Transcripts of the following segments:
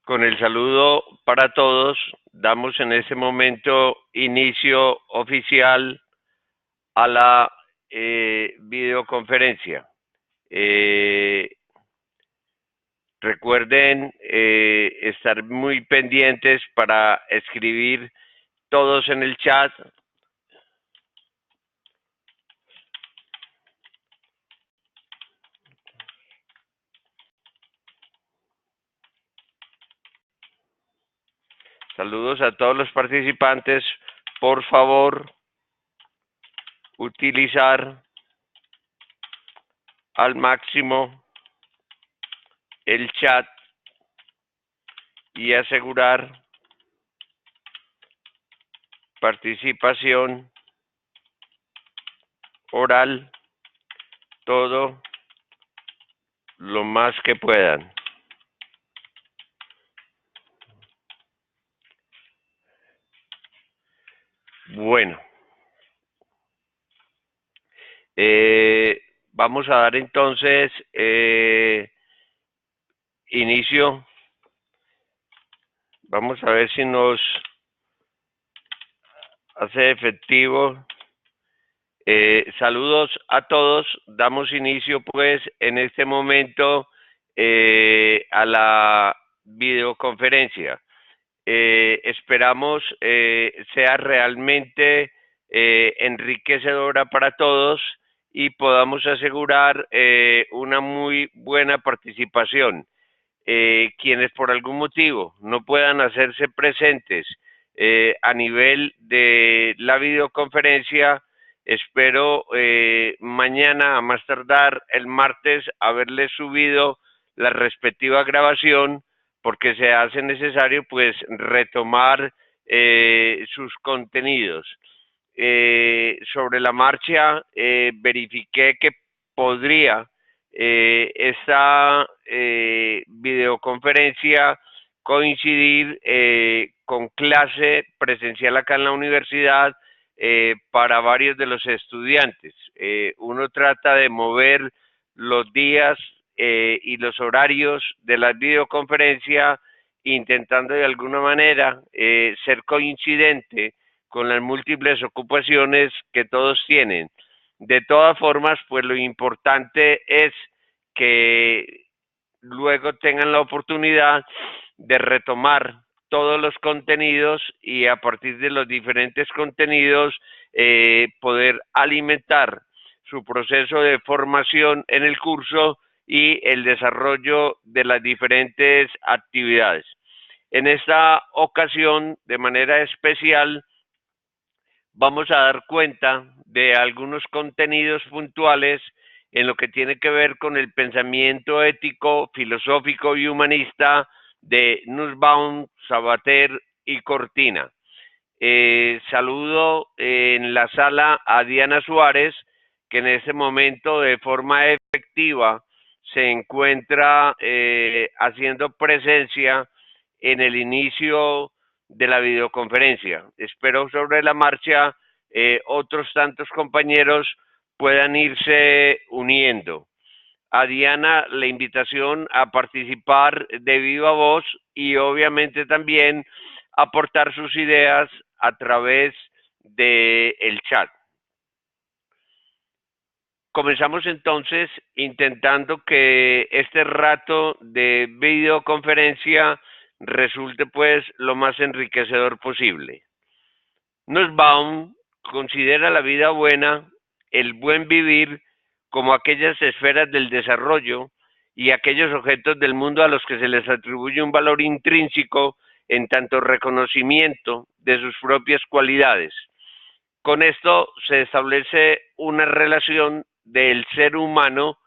Con el saludo para todos, damos en este momento inicio oficial a la videoconferencia. Eh, Recuerden estar muy pendientes para escribir todos en el chat. Saludos a todos los participantes. Por favor, utilizar al máximo el chat y asegurar participación oral todo lo más que puedan. Bueno, vamos a dar entonces inicio. Vamos a ver si nos hace efectivo. Saludos a todos. Damos inicio pues en este momento a la videoconferencia. Esperamos sea realmente enriquecedora para todos y podamos asegurar una muy buena participación. Quienes por algún motivo no puedan hacerse presentes a nivel de la videoconferencia, espero mañana, a más tardar el martes, haberles subido la respectiva grabación, porque se hace necesario pues retomar sus contenidos. Sobre la marcha verifiqué que podría esta videoconferencia coincidir con clase presencial acá en la universidad para varios de los estudiantes. Uno trata de mover los días y los horarios de la videoconferencia intentando de alguna manera ser coincidente con las múltiples ocupaciones que todos tienen. De todas formas, pues lo importante es que luego tengan la oportunidad de retomar todos los contenidos y a partir de los diferentes contenidos poder alimentar su proceso de formación en el curso y el desarrollo de las diferentes actividades. En esta ocasión, de manera especial, vamos a dar cuenta de algunos contenidos puntuales en lo que tiene que ver con el pensamiento ético, filosófico y humanista de Nussbaum, Sabater y Cortina. Saludo en la sala a Diana Suárez, que en este momento de forma efectiva se encuentra haciendo presencia en el inicio de la videoconferencia. Espero sobre la marcha otros tantos compañeros puedan irse uniendo. A Diana la invitación a participar de viva voz y obviamente también aportar sus ideas a través del chat. Comenzamos entonces intentando que este rato de videoconferencia resulte pues lo más enriquecedor posible. Nussbaum considera la vida buena, el buen vivir, como aquellas esferas del desarrollo y aquellos objetos del mundo a los que se les atribuye un valor intrínseco en tanto reconocimiento de sus propias cualidades. Con esto se establece una relación del ser humano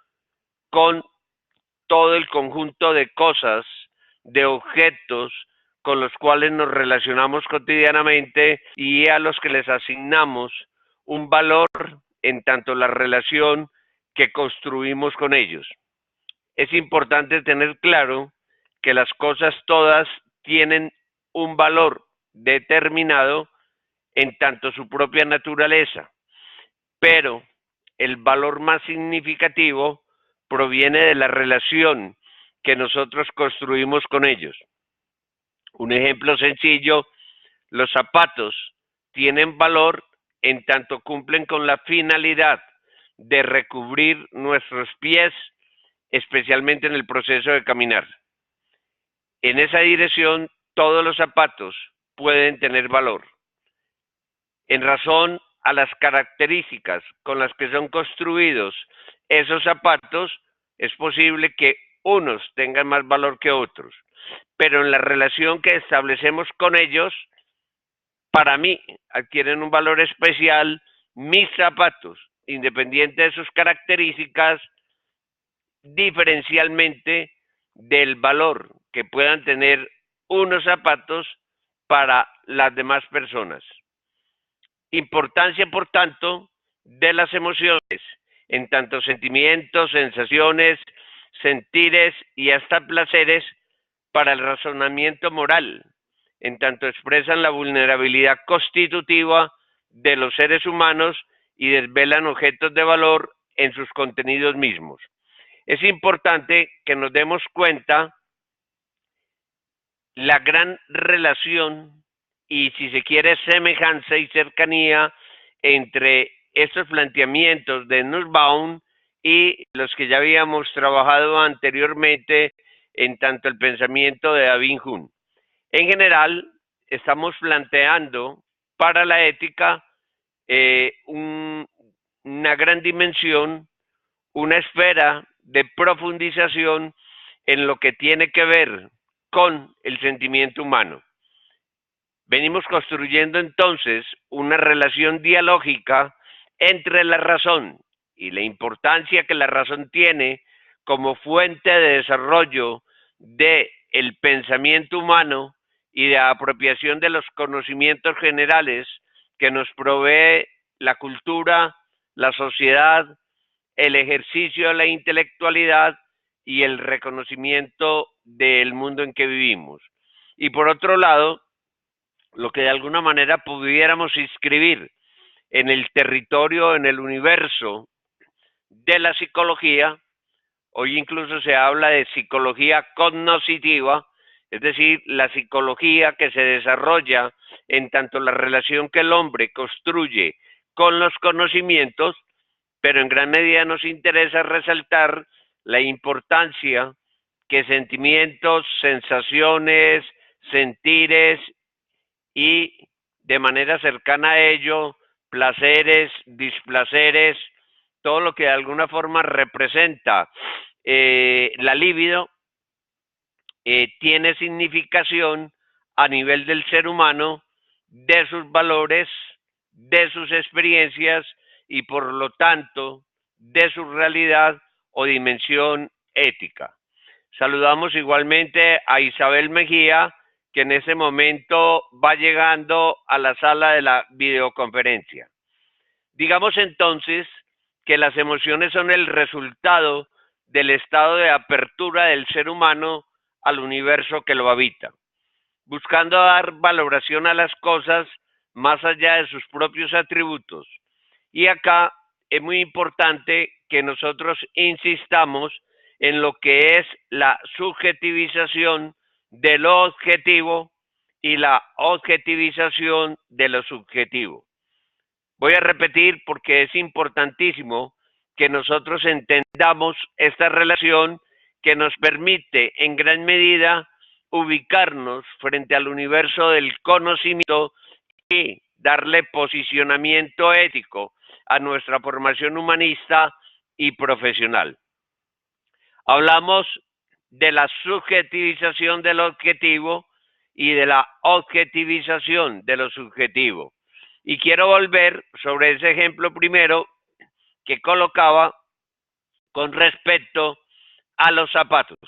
con todo el conjunto de cosas, de objetos con los cuales nos relacionamos cotidianamente y a los que les asignamos un valor en tanto la relación que construimos con ellos. Es importante tener claro que las cosas todas tienen un valor determinado en tanto su propia naturaleza, pero el valor más significativo proviene de la relación que nosotros construimos con ellos. Un ejemplo sencillo, los zapatos tienen valor en tanto cumplen con la finalidad de recubrir nuestros pies, especialmente en el proceso de caminar. En esa dirección, todos los zapatos pueden tener valor. En razón a las características con las que son construidos esos zapatos, es posible que unos tengan más valor que otros, pero en la relación que establecemos con ellos, para mí adquieren un valor especial mis zapatos, independiente de sus características, diferencialmente del valor que puedan tener unos zapatos para las demás personas. Importancia, por tanto, de las emociones, en tanto sentimientos, sensaciones, sentires y hasta placeres para el razonamiento moral, en tanto expresan la vulnerabilidad constitutiva de los seres humanos y desvelan objetos de valor en sus contenidos mismos. Es importante que nos demos cuenta la gran relación y, si se quiere, semejanza y cercanía entre estos planteamientos de Nussbaum y los que ya habíamos trabajado anteriormente en tanto el pensamiento de David Hume. En general, estamos planteando para la ética una gran dimensión, una esfera de profundización en lo que tiene que ver con el sentimiento humano. Venimos construyendo entonces una relación dialógica entre la razón y la importancia que la razón tiene como fuente de desarrollo del pensamiento humano y de apropiación de los conocimientos generales que nos provee la cultura, la sociedad, el ejercicio de la intelectualidad y el reconocimiento del mundo en que vivimos. Y por otro lado, lo que de alguna manera pudiéramos inscribir en el territorio, en el universo de la psicología. Hoy incluso se habla de psicología cognitiva, es decir, la psicología que se desarrolla en tanto la relación que el hombre construye con los conocimientos, pero en gran medida nos interesa resaltar la importancia que sentimientos, sensaciones, sentires y de manera cercana a ello, placeres, displaceres, todo lo que de alguna forma representa la libido, tiene significación a nivel del ser humano, de sus valores, de sus experiencias y por lo tanto de su realidad o dimensión ética. Saludamos igualmente a Isabel Mejía, que en ese momento va llegando a la sala de la videoconferencia. Digamos entonces que las emociones son el resultado del estado de apertura del ser humano al universo que lo habita, buscando dar valoración a las cosas más allá de sus propios atributos. Y acá es muy importante que nosotros insistamos en lo que es la subjetivización de lo objetivo y la objetivización de lo subjetivo. Voy a repetir porque es importantísimo que nosotros entendamos esta relación que nos permite en gran medida ubicarnos frente al universo del conocimiento y darle posicionamiento ético a nuestra formación humanista y profesional. Hablamos de la subjetivización del objetivo y de la objetivización de lo subjetivo. Y quiero volver sobre ese ejemplo primero que colocaba con respecto a los zapatos.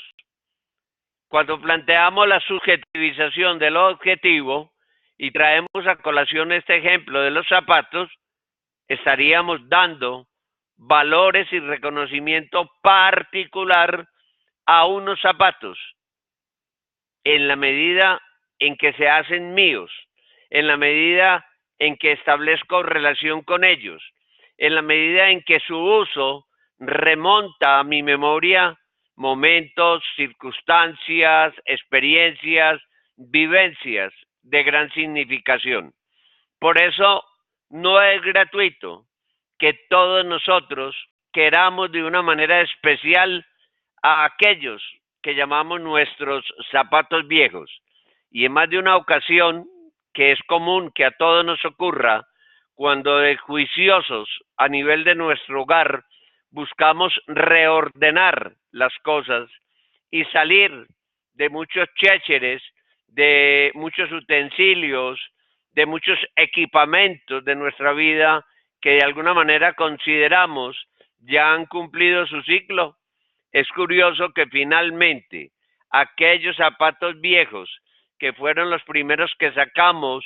Cuando planteamos la subjetivización del objetivo y traemos a colación este ejemplo de los zapatos, estaríamos dando valores y reconocimiento particular a unos zapatos en la medida en que se hacen míos, en la medida en que establezco relación con ellos, en la medida en que su uso remonta a mi memoria momentos, circunstancias, experiencias vivencias de gran significación. Por eso no es gratuito que todos nosotros queramos de una manera especial a aquellos que llamamos nuestros zapatos viejos. Y en más de una ocasión, que es común que a todos nos ocurra, cuando de juiciosos a nivel de nuestro hogar buscamos reordenar las cosas y salir de muchos chécheres, de muchos utensilios, de muchos equipamientos de nuestra vida que de alguna manera consideramos ya han cumplido su ciclo. Es curioso que finalmente aquellos zapatos viejos que fueron los primeros que sacamos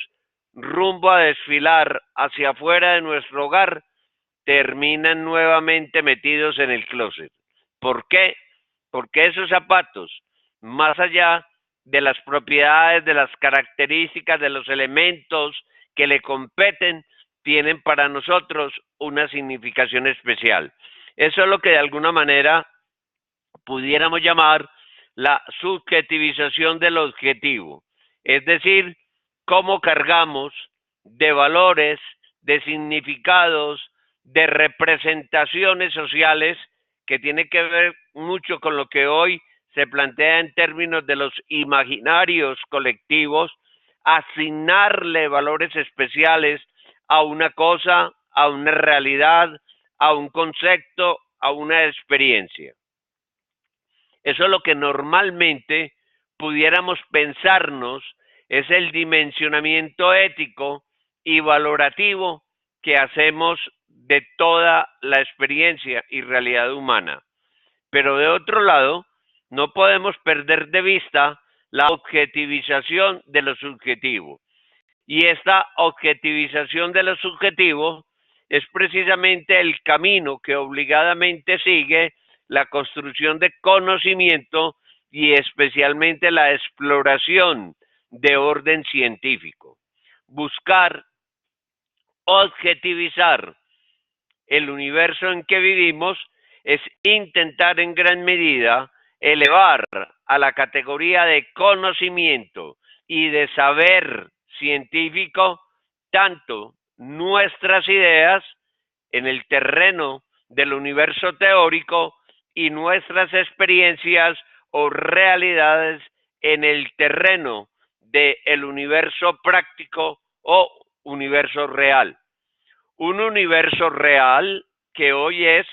rumbo a desfilar hacia afuera de nuestro hogar terminan nuevamente metidos en el closet. ¿Por qué? Porque esos zapatos, más allá de las propiedades, de las características, de los elementos que le competen, tienen para nosotros una significación especial. Eso es lo que de alguna manera pudiéramos llamar la subjetivización del objetivo. Es decir, cómo cargamos de valores, de significados, de representaciones sociales que tiene que ver mucho con lo que hoy se plantea en términos de los imaginarios colectivos, asignarle valores especiales a una cosa, a una realidad, a un concepto, a una experiencia. Eso es lo que normalmente pudiéramos pensarnos es el dimensionamiento ético y valorativo que hacemos de toda la experiencia y realidad humana. Pero de otro lado, no podemos perder de vista la objetivización de lo subjetivo. Y esta objetivización de lo subjetivo es precisamente el camino que obligadamente sigue la construcción de conocimiento y especialmente la exploración de orden científico. Buscar objetivizar el universo en que vivimos es intentar en gran medida elevar a la categoría de conocimiento y de saber científico tanto nuestras ideas en el terreno del universo teórico y nuestras experiencias o realidades en el terreno del universo práctico o universo real. Un universo real que hoy es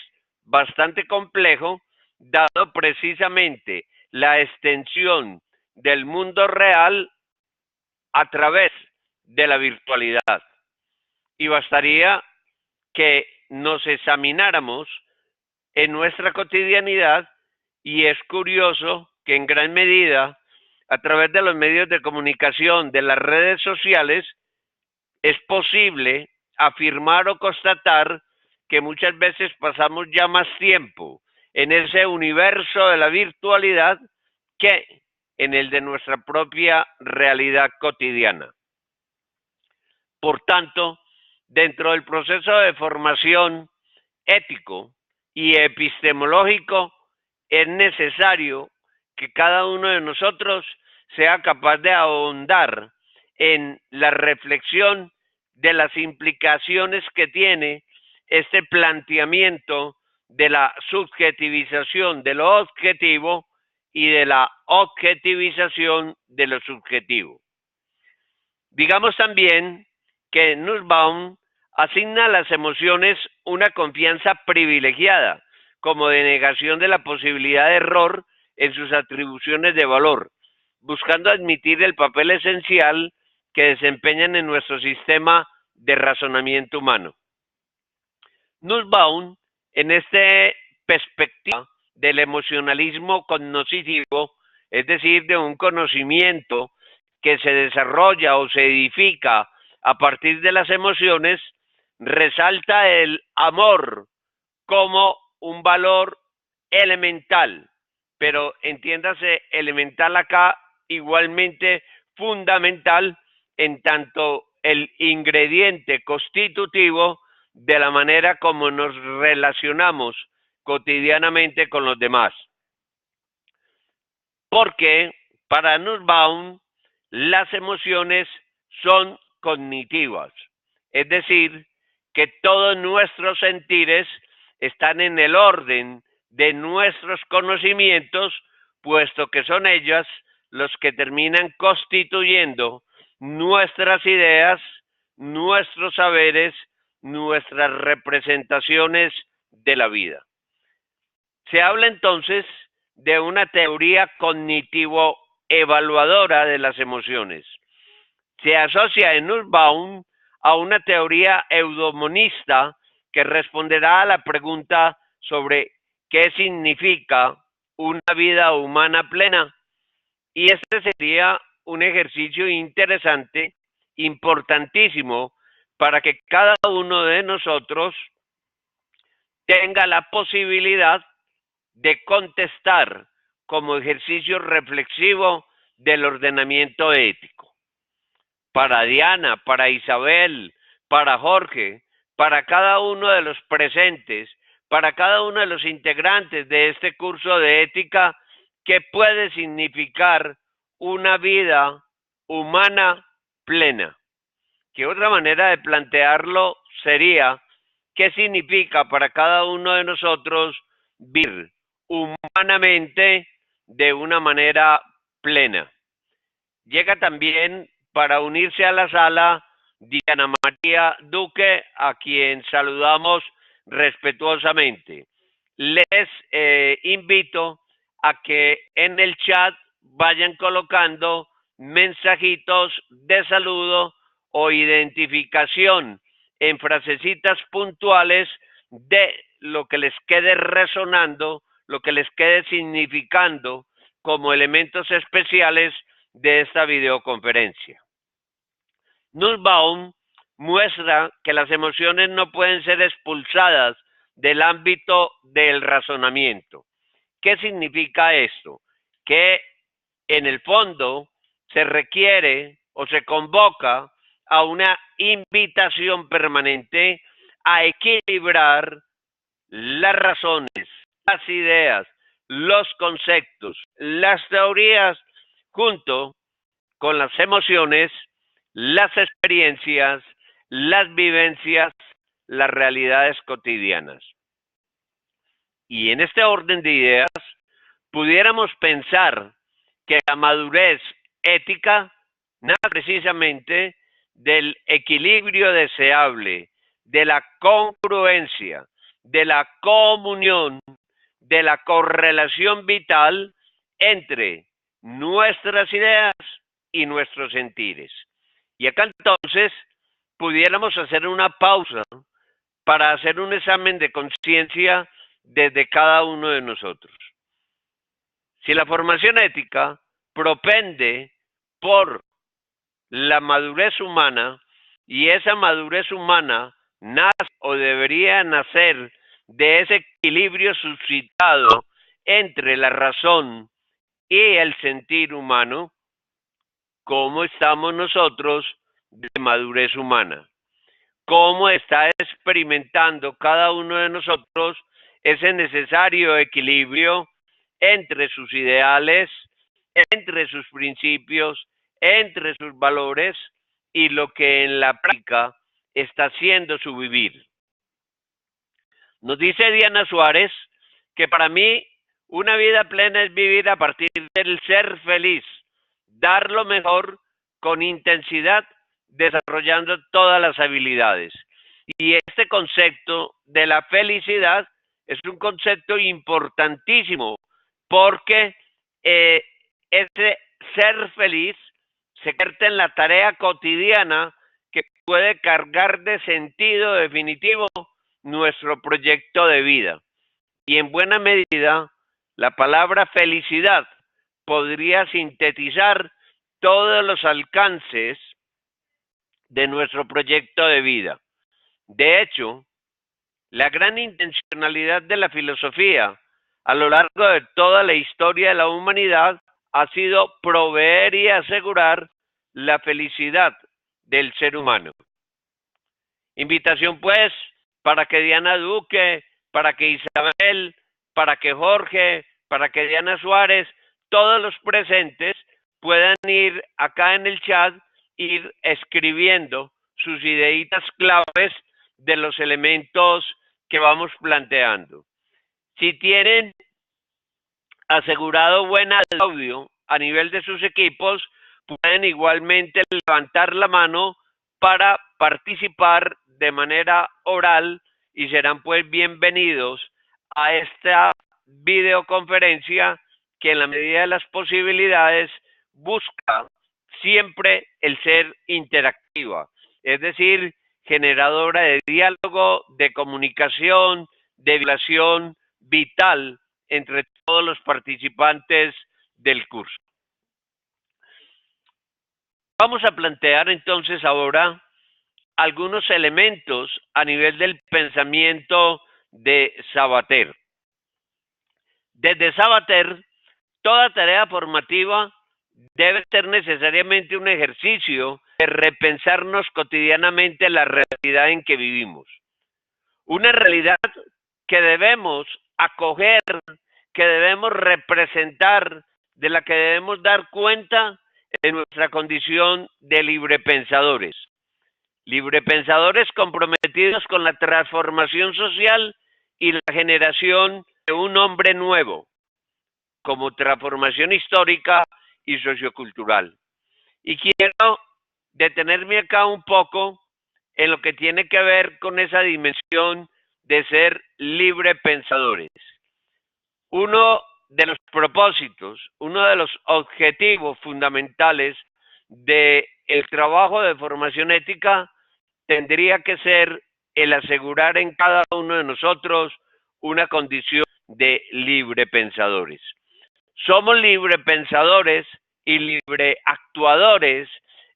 bastante complejo, dado precisamente la extensión del mundo real a través de la virtualidad. Y bastaría que nos examináramos en nuestra cotidianidad y es curioso que en gran medida a través de los medios de comunicación, de las redes sociales, es posible afirmar o constatar que muchas veces pasamos ya más tiempo en ese universo de la virtualidad que en el de nuestra propia realidad cotidiana. Por tanto, dentro del proceso de formación ético y epistemológico, es necesario que cada uno de nosotros sea capaz de ahondar en la reflexión de las implicaciones que tiene este planteamiento de la subjetivización de lo objetivo y de la objetivización de lo subjetivo. Digamos también que Nussbaum asigna a las emociones una confianza privilegiada, como denegación de la posibilidad de error en sus atribuciones de valor, buscando admitir el papel esencial que desempeñan en nuestro sistema de razonamiento humano. Nussbaum, en esta perspectiva del emocionalismo cognoscitivo, es decir, de un conocimiento que se desarrolla o se edifica a partir de las emociones, resalta el amor como un valor elemental, pero entiéndase elemental acá igualmente fundamental en tanto el ingrediente constitutivo de la manera como nos relacionamos cotidianamente con los demás. Porque para Nussbaum las emociones son cognitivas, es decir, que todos nuestros sentires están en el orden de nuestros conocimientos, puesto que son ellas los que terminan constituyendo nuestras ideas, nuestros saberes, nuestras representaciones de la vida. Se habla entonces de una teoría cognitivo-evaluadora de las emociones. Se asocia en Nussbaum a una teoría eudemonista que responderá a la pregunta sobre qué significa una vida humana plena. Y este sería un ejercicio interesante, importantísimo, para que cada uno de nosotros tenga la posibilidad de contestar como ejercicio reflexivo del ordenamiento ético. Para Diana, para Isabel, para Jorge, para cada uno de los presentes, para cada uno de los integrantes de este curso de ética, ¿qué puede significar una vida humana plena? Que otra manera de plantearlo sería, ¿qué significa para cada uno de nosotros vivir humanamente de una manera plena? Llega también para unirse a la sala Diana María Duque, a quien saludamos respetuosamente. Les invito a que en el chat vayan colocando mensajitos de saludo o identificación en frasecitas puntuales de lo que les quede resonando, lo que les quede significando como elementos especiales de esta videoconferencia. Nussbaum muestra que las emociones no pueden ser expulsadas del ámbito del razonamiento. ¿Qué significa esto? Que en el fondo se requiere o se convoca a una invitación permanente a equilibrar las razones, las ideas, los conceptos, las teorías, junto con las emociones, las experiencias, las vivencias, las realidades cotidianas. Y en este orden de ideas, pudiéramos pensar que la madurez ética nace precisamente del equilibrio deseable, de la congruencia, de la comunión, de la correlación vital entre nuestras ideas y nuestros sentires. Y acá entonces pudiéramos hacer una pausa para hacer un examen de conciencia desde cada uno de nosotros. Si la formación ética propende por la madurez humana y esa madurez humana nace o debería nacer de ese equilibrio suscitado entre la razón y el sentir humano, ¿cómo estamos nosotros de madurez humana? ¿Cómo está experimentando cada uno de nosotros ese necesario equilibrio entre sus ideales, entre sus principios, entre sus valores y lo que en la práctica está haciendo su vivir? Nos dice Diana Suárez que para mí una vida plena es vivir a partir del ser feliz, dar lo mejor con intensidad, desarrollando todas las habilidades. Y este concepto de la felicidad es un concepto importantísimo porque ese ser feliz se convierte en la tarea cotidiana que puede cargar de sentido definitivo nuestro proyecto de vida. Y en buena medida, la palabra felicidad podría sintetizar todos los alcances de nuestro proyecto de vida. De hecho, la gran intencionalidad de la filosofía a lo largo de toda la historia de la humanidad ha sido proveer y asegurar la felicidad del ser humano. Invitación pues para que Diana Duque, para que Isabel, para que Jorge, para que Diana Suárez, todos los presentes puedan ir acá en el chat, ir escribiendo sus ideitas claves de los elementos que vamos planteando. Si tienen asegurado buen audio a nivel de sus equipos, pueden igualmente levantar la mano para participar de manera oral y serán pues bienvenidos a esta videoconferencia que en la medida de las posibilidades busca siempre el ser interactiva, es decir, generadora de diálogo, de comunicación, de vinculación vital entre todos los participantes del curso. Vamos a plantear entonces ahora algunos elementos a nivel del pensamiento de Sabater. Desde Sabater, toda tarea formativa debe ser necesariamente un ejercicio de repensarnos cotidianamente la realidad en que vivimos. Una realidad que debemos acoger, que debemos representar, de la que debemos dar cuenta en nuestra condición de librepensadores. Librepensadores comprometidos con la transformación social y la generación de un hombre nuevo, como transformación histórica y sociocultural. Y quiero detenerme acá un poco en lo que tiene que ver con esa dimensión de ser librepensadores. Uno de los propósitos, uno de los objetivos fundamentales del trabajo de formación ética tendría que ser el asegurar en cada uno de nosotros una condición de librepensadores. Somos librepensadores y libreactuadores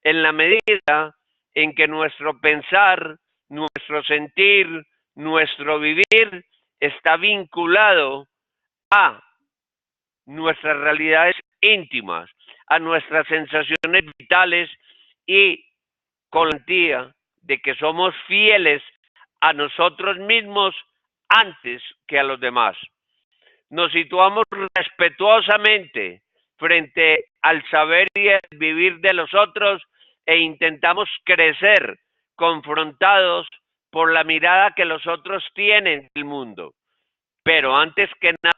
en la medida en que nuestro pensar, nuestro sentir, nuestro vivir está vinculado a nuestras realidades íntimas, a nuestras sensaciones vitales y con la garantía de que somos fieles a nosotros mismos antes que a los demás. Nos situamos respetuosamente frente al saber y el vivir de los otros e intentamos crecer confrontados por la mirada que los otros tienen del mundo. Pero antes que nada,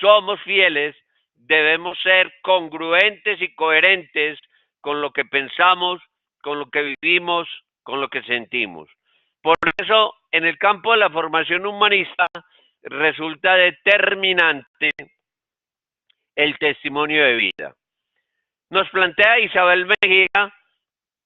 somos fieles, debemos ser congruentes y coherentes con lo que pensamos, con lo que vivimos, con lo que sentimos. Por eso, en el campo de la formación humanista, resulta determinante el testimonio de vida. Nos plantea Isabel Mejía,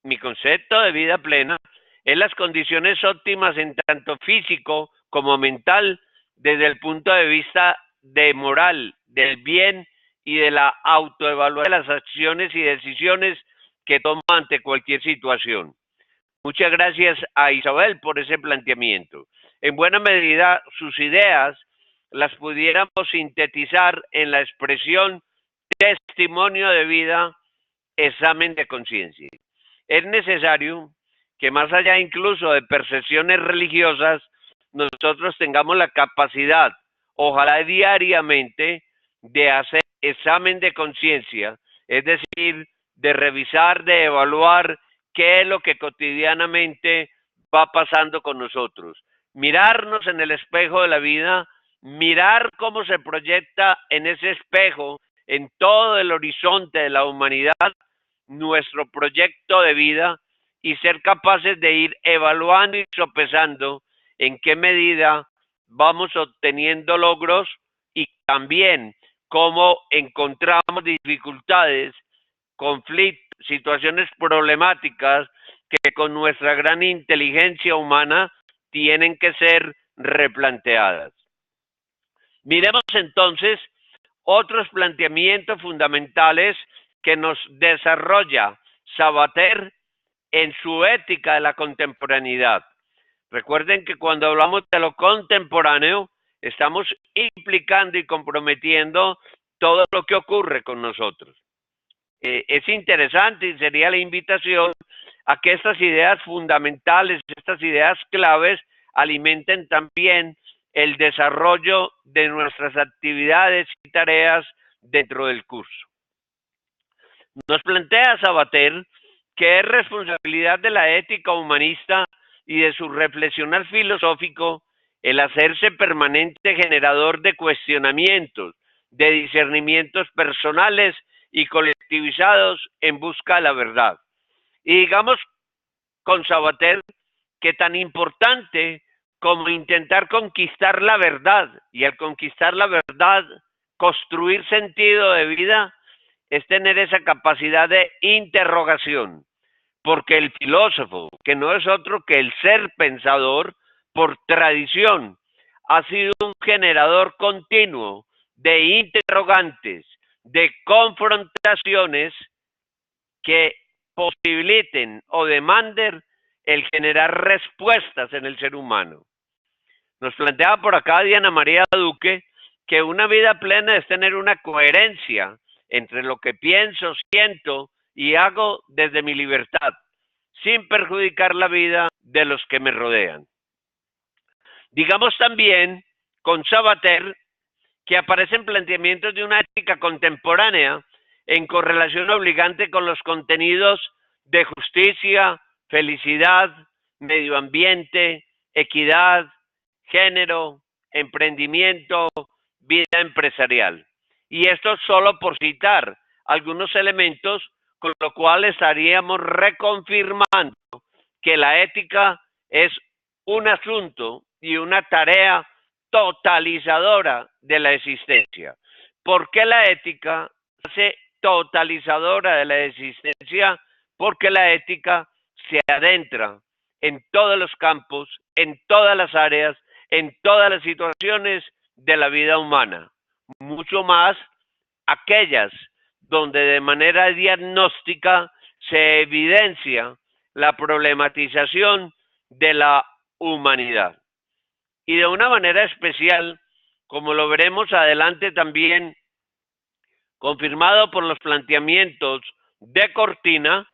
mi concepto de vida plena es las condiciones óptimas en tanto físico como mental desde el punto de vista de moral, del bien y de la autoevaluación de las acciones y decisiones que toma ante cualquier situación. Muchas gracias a Isabel por ese planteamiento. En buena medida, sus ideas las pudiéramos sintetizar en la expresión testimonio de vida, examen de conciencia. Es necesario que más allá incluso de percepciones religiosas, nosotros tengamos la capacidad, ojalá diariamente, de hacer examen de conciencia, es decir, de revisar, de evaluar qué es lo que cotidianamente va pasando con nosotros. Mirarnos en el espejo de la vida, mirar cómo se proyecta en ese espejo, en todo el horizonte de la humanidad, nuestro proyecto de vida y ser capaces de ir evaluando y sopesando en qué medida vamos obteniendo logros y también cómo encontramos dificultades, conflictos, situaciones problemáticas que con nuestra gran inteligencia humana tienen que ser replanteadas. Miremos entonces otros planteamientos fundamentales que nos desarrolla Sabater en su ética de la contemporaneidad. Recuerden que cuando hablamos de lo contemporáneo, estamos implicando y comprometiendo todo lo que ocurre con nosotros. Es interesante y sería la invitación a que estas ideas fundamentales, estas ideas claves, alimenten también el desarrollo de nuestras actividades y tareas dentro del curso. Nos plantea Sabater que es responsabilidad de la ética humanista y de su reflexionar filosófico el hacerse permanente generador de cuestionamientos, de discernimientos personales y colectivizados en busca de la verdad. Y digamos con Sabater que tan importante como intentar conquistar la verdad y al conquistar la verdad construir sentido de vida es tener esa capacidad de interrogación, porque el filósofo, que no es otro que el ser pensador, por tradición, ha sido un generador continuo de interrogantes, de confrontaciones que posibiliten o demanden el generar respuestas en el ser humano. Nos planteaba por acá Diana María Duque que una vida plena es tener una coherencia entre lo que pienso, siento y hago desde mi libertad, sin perjudicar la vida de los que me rodean. Digamos también con Sabater que aparecen planteamientos de una ética contemporánea en correlación obligante con los contenidos de justicia, felicidad, medio ambiente, equidad, género, emprendimiento, vida empresarial. Y esto solo por citar algunos elementos, con lo cual estaríamos reconfirmando que la ética es un asunto y una tarea totalizadora de la existencia. ¿Por qué la ética hace totalizadora de la existencia? Porque la ética se adentra en todos los campos, en todas las áreas, en todas las situaciones de la vida humana, mucho más aquellas donde de manera diagnóstica se evidencia la problematización de la humanidad. Y de una manera especial, como lo veremos adelante también, confirmado por los planteamientos de Cortina,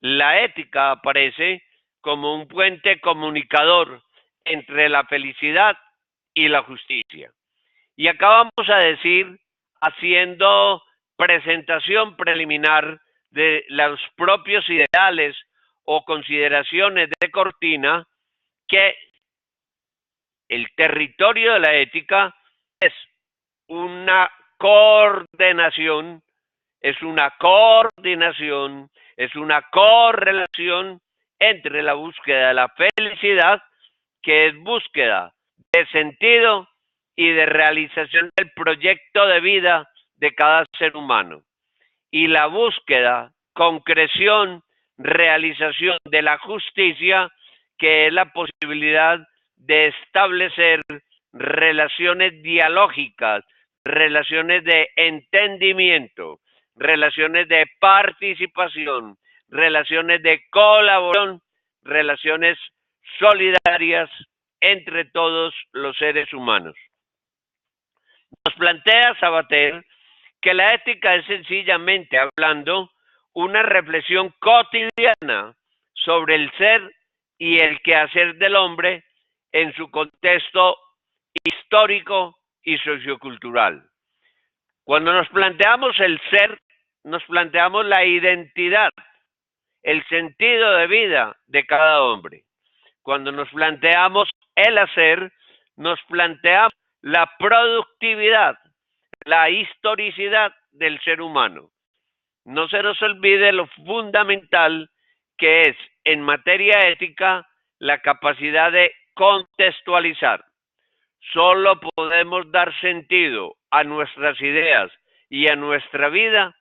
la ética aparece como un puente comunicador entre la felicidad y la justicia. Y acá vamos a decir, haciendo presentación preliminar de los propios ideales o consideraciones de Cortina, que el territorio de la ética es una coordinación, es una coordinación, es una correlación entre la búsqueda de la felicidad, que es búsqueda de sentido y de realización del proyecto de vida de cada ser humano, y la búsqueda, concreción, realización de la justicia, que es la posibilidad de establecer relaciones dialógicas, relaciones de entendimiento, relaciones de participación, relaciones de colaboración, relaciones solidarias entre todos los seres humanos. Nos plantea Sabater que la ética es sencillamente hablando una reflexión cotidiana sobre el ser y el quehacer del hombre en su contexto histórico y sociocultural. Cuando nos planteamos el ser, nos planteamos la identidad, el sentido de vida de cada hombre. Cuando nos planteamos el hacer, nos planteamos la productividad, la historicidad del ser humano. No se nos olvide lo fundamental que es en materia ética la capacidad de contextualizar. Solo podemos dar sentido a nuestras ideas y a nuestra vida.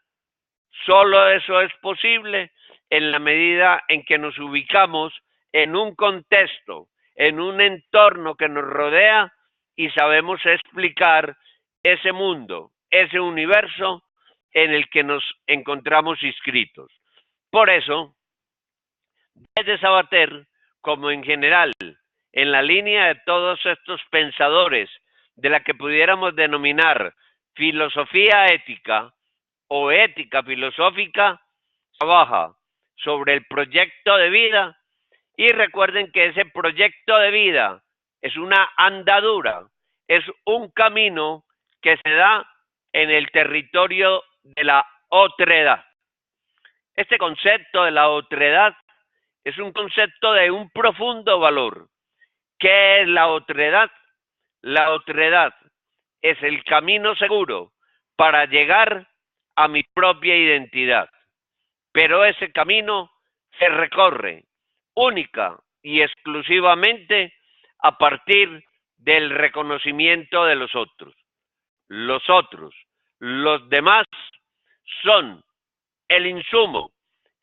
Solo eso es posible en la medida en que nos ubicamos en un contexto, en un entorno que nos rodea y sabemos explicar ese mundo, ese universo en el que nos encontramos inscritos. Por eso, desde Sabater, como en general, en la línea de todos estos pensadores de la que pudiéramos denominar filosofía ética o ética filosófica, trabaja sobre el proyecto de vida y recuerden que ese proyecto de vida es una andadura, es un camino que se da en el territorio de la otredad. Este concepto de la otredad es un concepto de un profundo valor. ¿Qué es la otredad? La otredad es el camino seguro para llegar a mi propia identidad. Pero ese camino se recorre única y exclusivamente a partir del reconocimiento de los otros. Los otros, los demás, son el insumo,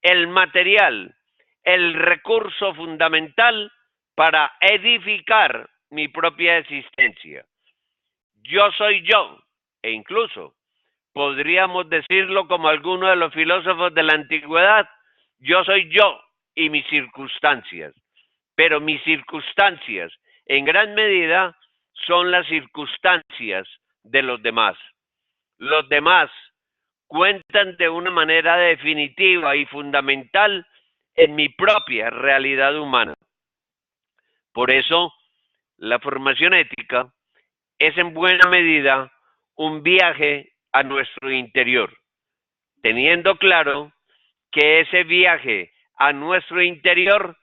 el material, el recurso fundamental para edificar mi propia existencia. Yo soy yo, e incluso podríamos decirlo como algunos de los filósofos de la antigüedad, yo soy yo y mis circunstancias, pero mis circunstancias en gran medida son las circunstancias de los demás. Los demás cuentan de una manera definitiva y fundamental en mi propia realidad humana. Por eso, la formación ética es en buena medida un viaje a nuestro interior, teniendo claro que ese viaje a nuestro interior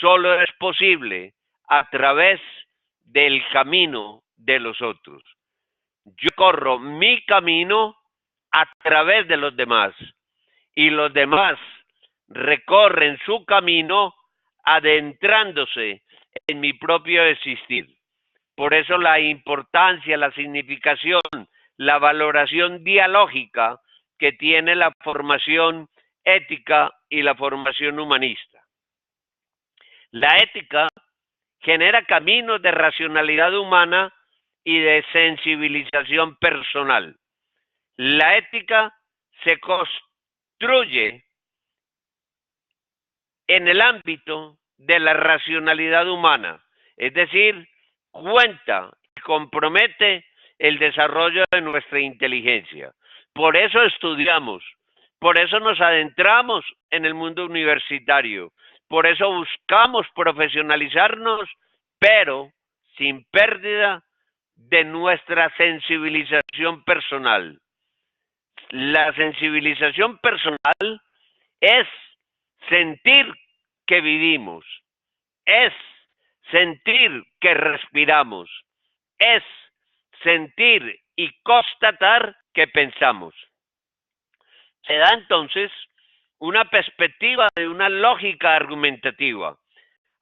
solo es posible a través del camino de los otros. Yo corro mi camino a través de los demás y los demás recorren su camino adentrándose en mi propio existir. Por eso la importancia, la significación, la valoración dialógica que tiene la formación ética y la formación humanista. La ética genera caminos de racionalidad humana y de sensibilización personal. La ética se construye en el ámbito de la racionalidad humana, es decir, cuenta y compromete el desarrollo de nuestra inteligencia. Por eso estudiamos, por eso nos adentramos en el mundo universitario, por eso buscamos profesionalizarnos, pero sin pérdida de nuestra sensibilización personal. La sensibilización personal es sentir que vivimos, es sentir que respiramos, es sentir y constatar que pensamos. Se da entonces una perspectiva de una lógica argumentativa,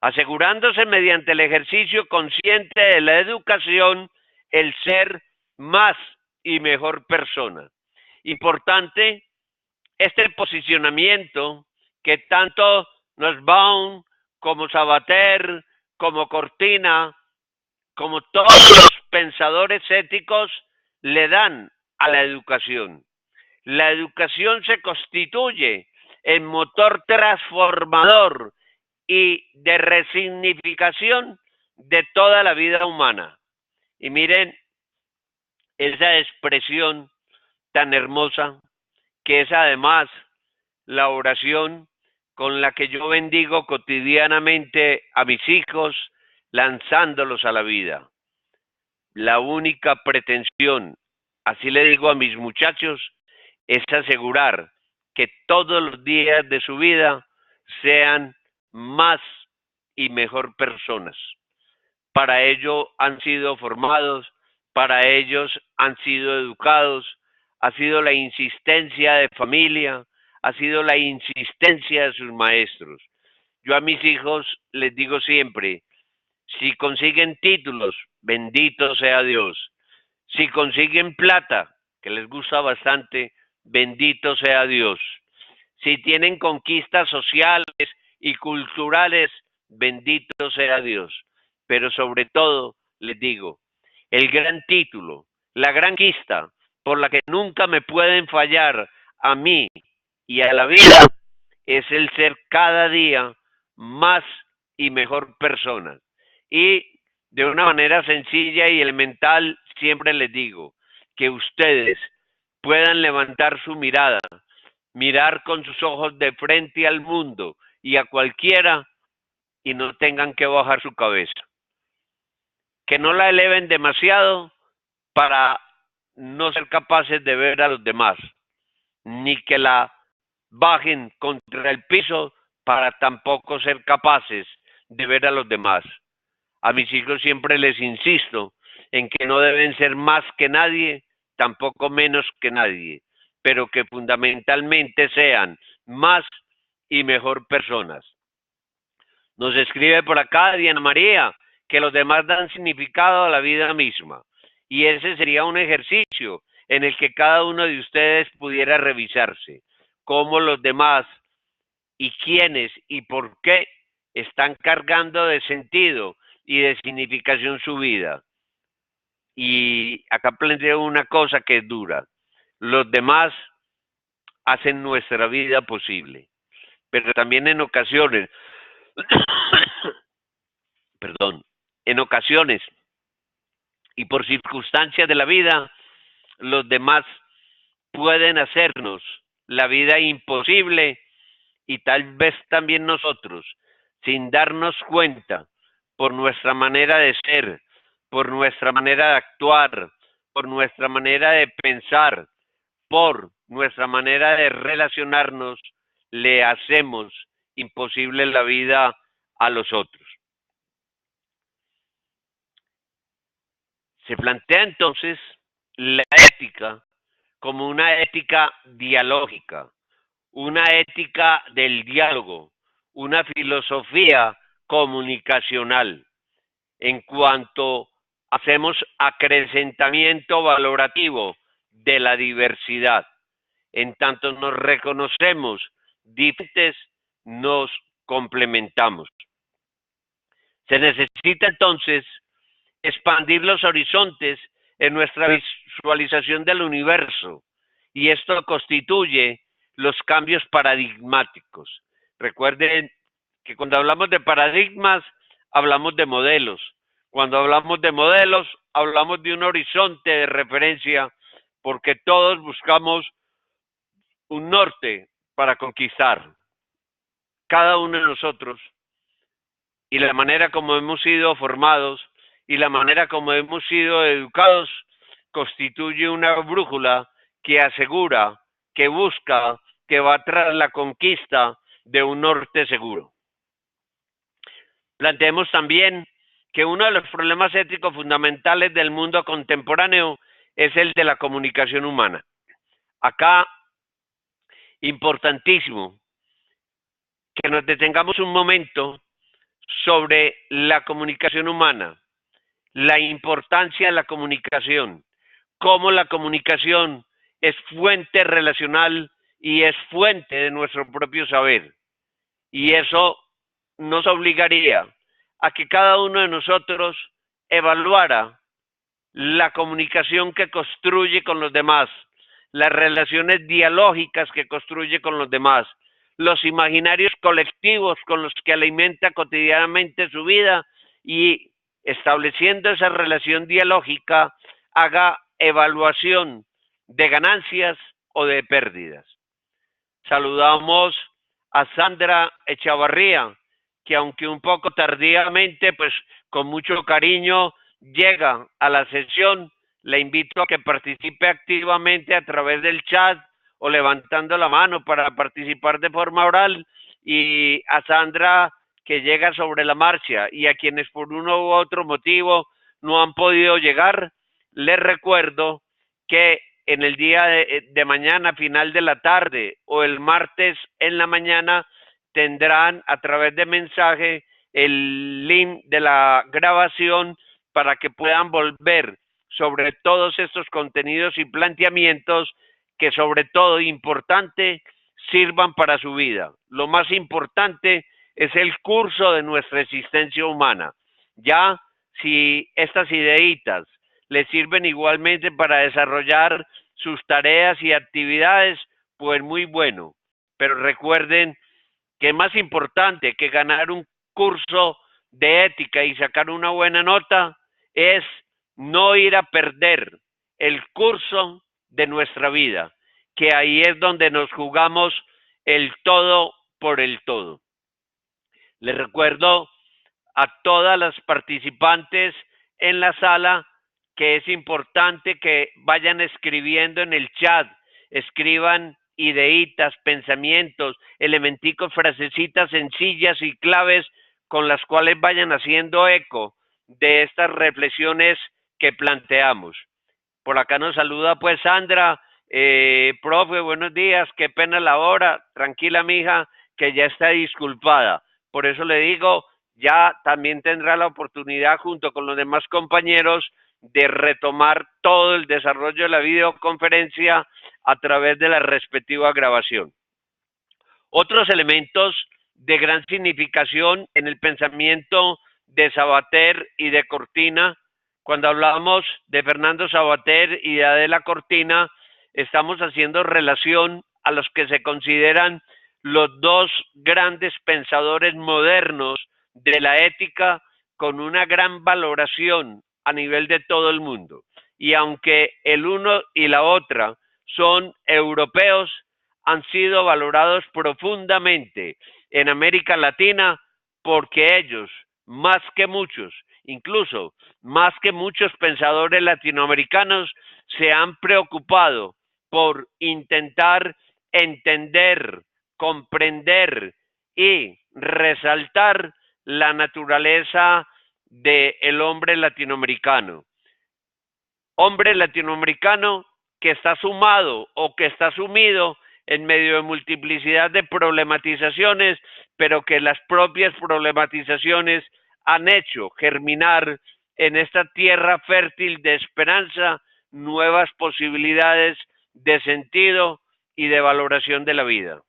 asegurándose mediante el ejercicio consciente de la educación el ser más y mejor persona. Importante este posicionamiento que tanto Nussbaum como Sabater, como Cortina, como todos los pensadores éticos le dan a la educación. La educación se constituye en motor transformador y de resignificación de toda la vida humana. Y miren esa expresión tan hermosa que es además la oración con la que yo bendigo cotidianamente a mis hijos, lanzándolos a la vida. La única pretensión, así le digo a mis muchachos, es asegurar que todos los días de su vida sean más y mejor personas. Para ello han sido formados, para ellos han sido educados, ha sido la insistencia de familia, ha sido la insistencia de sus maestros. Yo a mis hijos les digo siempre, si consiguen títulos, bendito sea Dios. Si consiguen plata, que les gusta bastante, bendito sea Dios. Si tienen conquistas sociales y culturales, bendito sea Dios. Pero sobre todo, les digo, el gran título, la gran conquista por la que nunca me pueden fallar a mí y a la vida es el ser cada día más y mejor persona. Y de una manera sencilla y elemental, siempre les digo que ustedes puedan levantar su mirada, mirar con sus ojos de frente al mundo y a cualquiera y no tengan que bajar su cabeza. Que no la eleven demasiado para no ser capaces de ver a los demás, ni que la bajen contra el piso para tampoco ser capaces de ver a los demás. A mis hijos siempre les insisto en que no deben ser más que nadie, tampoco menos que nadie, pero que fundamentalmente sean más y mejor personas. Nos escribe por acá Diana María que los demás dan significado a la vida misma. Y ese sería un ejercicio en el que cada uno de ustedes pudiera revisarse cómo los demás y quiénes y por qué están cargando de sentido y de significación su vida. Y acá planteo una cosa que es dura. Los demás hacen nuestra vida posible, pero también en ocasiones, perdón, en ocasiones y por circunstancias de la vida, los demás pueden hacernos la vida imposible y tal vez también nosotros, sin darnos cuenta, por nuestra manera de ser, por nuestra manera de actuar, por nuestra manera de pensar, por nuestra manera de relacionarnos, le hacemos imposible la vida a los otros. Se plantea entonces la ética como una ética dialógica, una ética del diálogo, una filosofía comunicacional. En cuanto hacemos acrecentamiento valorativo de la diversidad, en tanto nos reconocemos diferentes, nos complementamos. Se necesita entonces expandir los horizontes en nuestra visualización del universo y esto constituye los cambios paradigmáticos. Recuerden que cuando hablamos de paradigmas hablamos de modelos. Cuando hablamos de modelos hablamos de un horizonte de referencia porque todos buscamos un norte para conquistar. Cada uno de nosotros y la manera como hemos sido formados y la manera como hemos sido educados constituye una brújula que asegura, que busca, que va tras la conquista de un norte seguro. Planteemos también que uno de los problemas éticos fundamentales del mundo contemporáneo es el de la comunicación humana. Acá, importantísimo, que nos detengamos un momento sobre la comunicación humana, la importancia de la comunicación, cómo la comunicación es fuente relacional y es fuente de nuestro propio saber. Y eso nos obligaría a que cada uno de nosotros evaluara la comunicación que construye con los demás, las relaciones dialógicas que construye con los demás, los imaginarios colectivos con los que alimenta cotidianamente su vida y estableciendo esa relación dialógica haga evaluación de ganancias o de pérdidas. Saludamos a Sandra Echavarría, que aunque un poco tardíamente, pues con mucho cariño llega a la sesión. Le invito a que participe activamente a través del chat o levantando la mano para participar de forma oral. Y a Sandra, que llega sobre la marcha, y a quienes por uno u otro motivo no han podido llegar, les recuerdo que en el día de mañana, final de la tarde, o el martes en la mañana, tendrán a través de mensaje el link de la grabación para que puedan volver sobre todos estos contenidos y planteamientos que sobre todo importante sirvan para su vida. Lo más importante es el curso de nuestra existencia humana. Ya si estas ideitas les sirven igualmente para desarrollar sus tareas y actividades, pues muy bueno. Pero recuerden que es más importante que ganar un curso de ética y sacar una buena nota es no ir a perder el curso de nuestra vida, que ahí es donde nos jugamos el todo por el todo. Les recuerdo a todas las participantes en la sala que es importante que vayan escribiendo en el chat, escriban ideitas, pensamientos, elementicos, frasecitas sencillas y claves con las cuales vayan haciendo eco de estas reflexiones que planteamos. Por acá nos saluda pues Sandra, profe, buenos días, qué pena la hora, tranquila mija, que ya está disculpada. Por eso le digo, ya también tendrá la oportunidad junto con los demás compañeros de retomar todo el desarrollo de la videoconferencia a través de la respectiva grabación. Otros elementos de gran significación en el pensamiento de Sabater y de Cortina. Cuando hablamos de Fernando Sabater y de Adela Cortina, estamos haciendo relación a los que se consideran los dos grandes pensadores modernos de la ética con una gran valoración a nivel de todo el mundo. Y aunque el uno y la otra son europeos, han sido valorados profundamente en América Latina porque ellos, más que muchos, incluso más que muchos pensadores latinoamericanos, se han preocupado por intentar entender, comprender y resaltar la naturaleza del hombre latinoamericano. Hombre latinoamericano que está sumado o que está sumido en medio de multiplicidad de problematizaciones, pero que las propias problematizaciones han hecho germinar en esta tierra fértil de esperanza nuevas posibilidades de sentido y de valoración de la vida.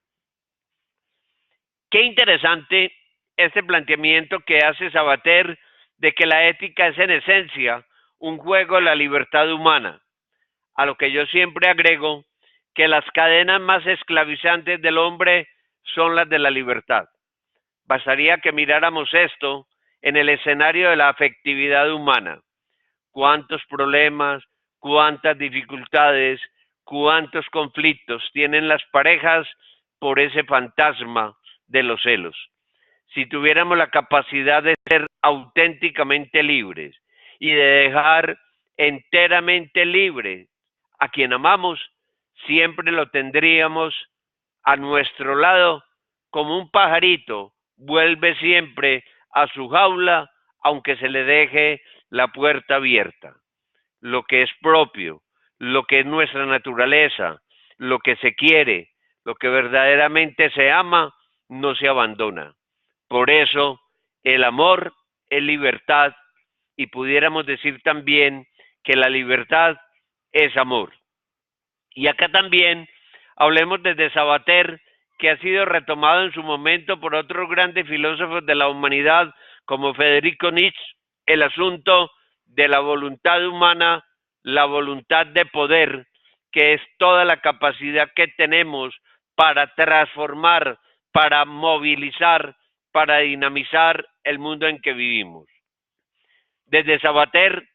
Qué interesante este planteamiento que hace Sabater de que la ética es en esencia un juego de la libertad humana, a lo que yo siempre agrego que las cadenas más esclavizantes del hombre son las de la libertad. Bastaría que miráramos esto en el escenario de la afectividad humana. ¿Cuántos problemas, cuántas dificultades, cuántos conflictos tienen las parejas por ese fantasma de los celos? Si tuviéramos la capacidad de ser auténticamente libres y de dejar enteramente libre a quien amamos, siempre lo tendríamos a nuestro lado como un pajarito vuelve siempre a su jaula aunque se le deje la puerta abierta. Lo que es propio, lo que es nuestra naturaleza, lo que se quiere, lo que verdaderamente se ama, no se abandona. Por eso el amor es libertad y pudiéramos decir también que la libertad es amor. Y acá también hablemos desde Sabater, que ha sido retomado en su momento por otros grandes filósofos de la humanidad como Federico Nietzsche, el asunto de la voluntad humana, la voluntad de poder, que es toda la capacidad que tenemos para transformar, para movilizar, para dinamizar el mundo en que vivimos. Desde Sabater,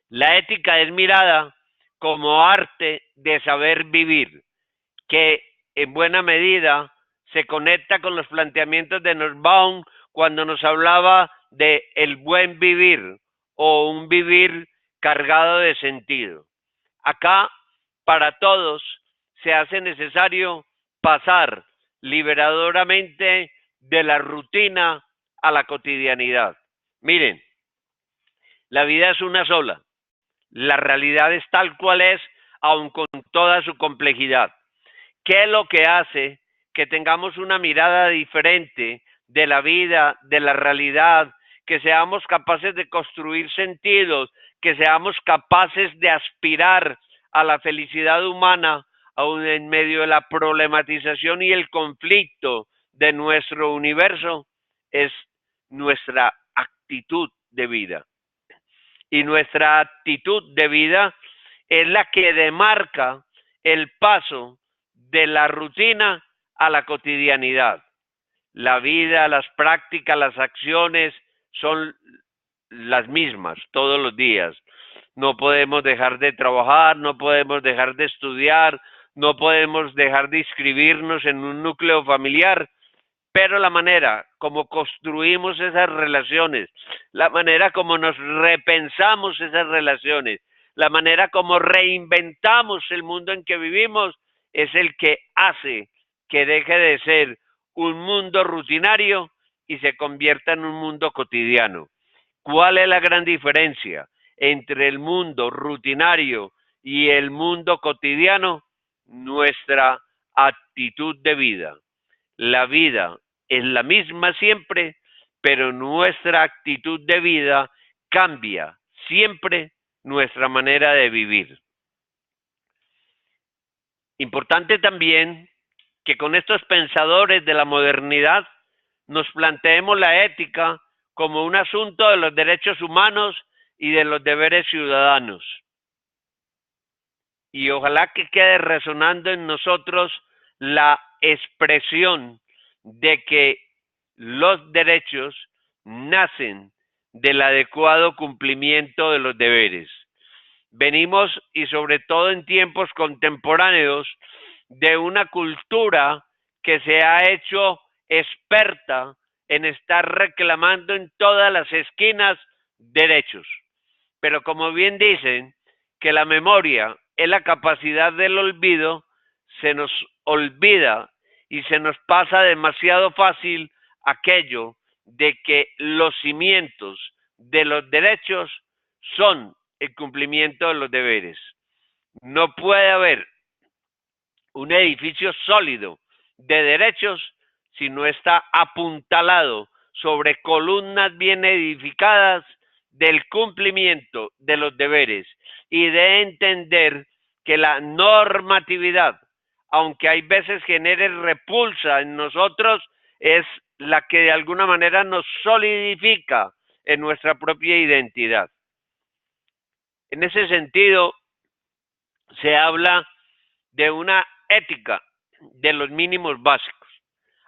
la ética es mirada como arte de saber vivir, que en buena medida se conecta con los planteamientos de Nussbaum cuando nos hablaba de el buen vivir o un vivir cargado de sentido. Acá, para todos, se hace necesario pasar liberadoramente de la rutina a la cotidianidad. Miren, la vida es una sola. La realidad es tal cual es, aun con toda su complejidad. ¿Qué es lo que hace que tengamos una mirada diferente de la vida, de la realidad, que seamos capaces de construir sentidos, que seamos capaces de aspirar a la felicidad humana, aun en medio de la problematización y el conflicto de nuestro universo? Es nuestra actitud de vida. Y nuestra actitud de vida es la que demarca el paso de la rutina a la cotidianidad. La vida, las prácticas, las acciones son las mismas todos los días. No podemos dejar de trabajar, no podemos dejar de estudiar, no podemos dejar de inscribirnos en un núcleo familiar, pero la manera como construimos esas relaciones, la manera como nos repensamos esas relaciones, la manera como reinventamos el mundo en que vivimos, es el que hace que deje de ser un mundo rutinario y se convierta en un mundo cotidiano. ¿Cuál es la gran diferencia entre el mundo rutinario y el mundo cotidiano? Nuestra actitud de vida. La vida es la misma siempre, pero nuestra actitud de vida cambia siempre nuestra manera de vivir. Importante también que con estos pensadores de la modernidad nos planteemos la ética como un asunto de los derechos humanos y de los deberes ciudadanos. Y ojalá que quede resonando en nosotros la expresión de que los derechos nacen del adecuado cumplimiento de los deberes. Venimos, y sobre todo en tiempos contemporáneos, de una cultura que se ha hecho experta en estar reclamando en todas las esquinas derechos. Pero como bien dicen, que la memoria es la capacidad del olvido, se nos olvida y se nos pasa demasiado fácil aquello de que los cimientos de los derechos son el cumplimiento de los deberes. No puede haber un edificio sólido de derechos si no está apuntalado sobre columnas bien edificadas del cumplimiento de los deberes y de entender que la normatividad, aunque hay veces genere repulsa en nosotros, es la que de alguna manera nos solidifica en nuestra propia identidad. En ese sentido, se habla de una ética de los mínimos básicos.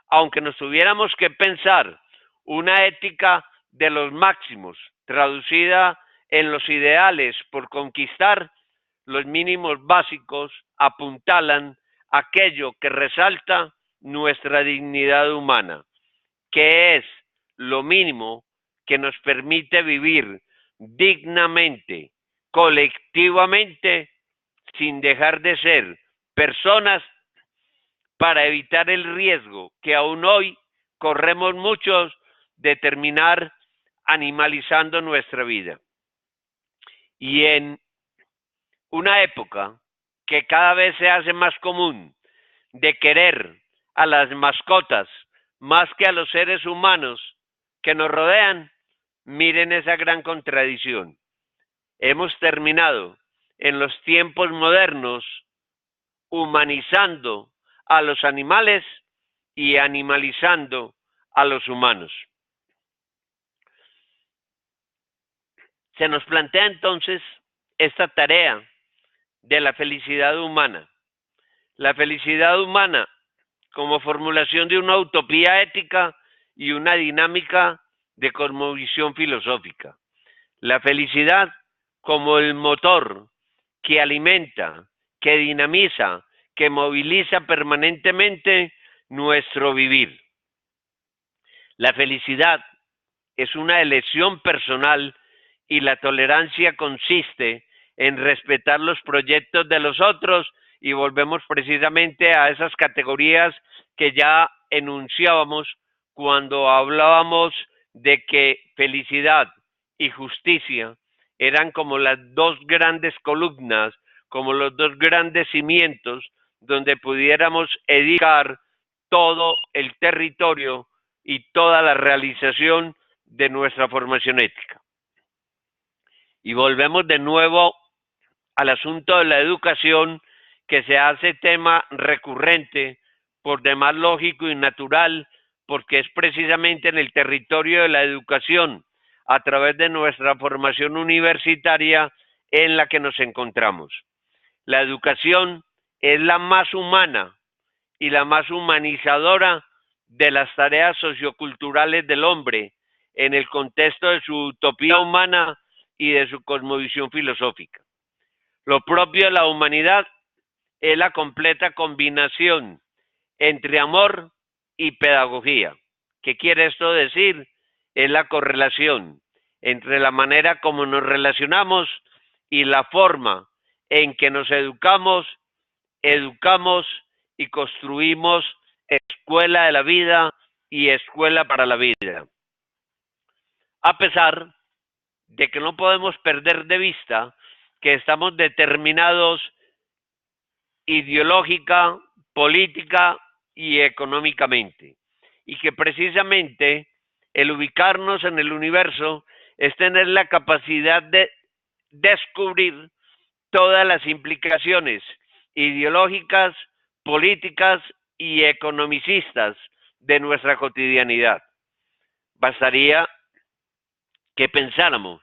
Aunque nos tuviéramos que pensar una ética de los máximos, traducida en los ideales por conquistar, los mínimos básicos apuntalan aquello que resalta nuestra dignidad humana, que es lo mínimo que nos permite vivir dignamente, colectivamente, sin dejar de ser personas, para evitar el riesgo que aún hoy corremos muchos de terminar animalizando nuestra vida. Y en una época que cada vez se hace más común de querer a las mascotas más que a los seres humanos que nos rodean, miren esa gran contradicción. Hemos terminado en los tiempos modernos humanizando a los animales y animalizando a los humanos. Se nos plantea entonces esta tarea de la felicidad humana. La felicidad humana como formulación de una utopía ética y una dinámica de cosmovisión filosófica. La felicidad como el motor que alimenta, que dinamiza, que moviliza permanentemente nuestro vivir. La felicidad es una elección personal y la tolerancia consiste en respetar los proyectos de los otros, y volvemos precisamente a esas categorías que ya enunciábamos cuando hablábamos de que felicidad y justicia eran como las dos grandes columnas, como los dos grandes cimientos donde pudiéramos edificar todo el territorio y toda la realización de nuestra formación ética. Y volvemos de nuevo al asunto de la educación, que se hace tema recurrente, por demás lógico y natural, porque es precisamente en el territorio de la educación, a través de nuestra formación universitaria, en la que nos encontramos. La educación es la más humana y la más humanizadora de las tareas socioculturales del hombre en el contexto de su utopía humana y de su cosmovisión filosófica. Lo propio de la humanidad es la completa combinación entre amor y pedagogía. ¿Qué quiere esto decir? Es la correlación entre la manera como nos relacionamos y la forma en que nos educamos educamos y construimos escuela de la vida y escuela para la vida. A pesar de que no podemos perder de vista que estamos determinados ideológica, política y económicamente, y que precisamente el ubicarnos en el universo es tener la capacidad de descubrir todas las implicaciones ideológicas, políticas y economicistas de nuestra cotidianidad. Bastaría que pensáramos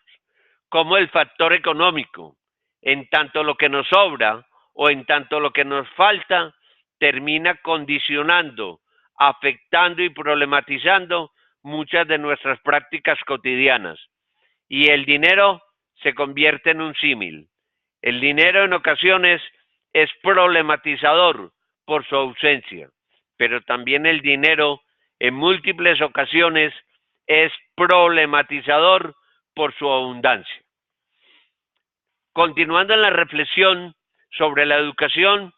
cómo el factor económico, en tanto lo que nos sobra o en tanto lo que nos falta, termina condicionando, afectando y problematizando muchas de nuestras prácticas cotidianas. Y el dinero se convierte en un símil. El dinero en ocasiones es problematizador por su ausencia, pero también el dinero en múltiples ocasiones es problematizador por su abundancia. Continuando en la reflexión sobre la educación,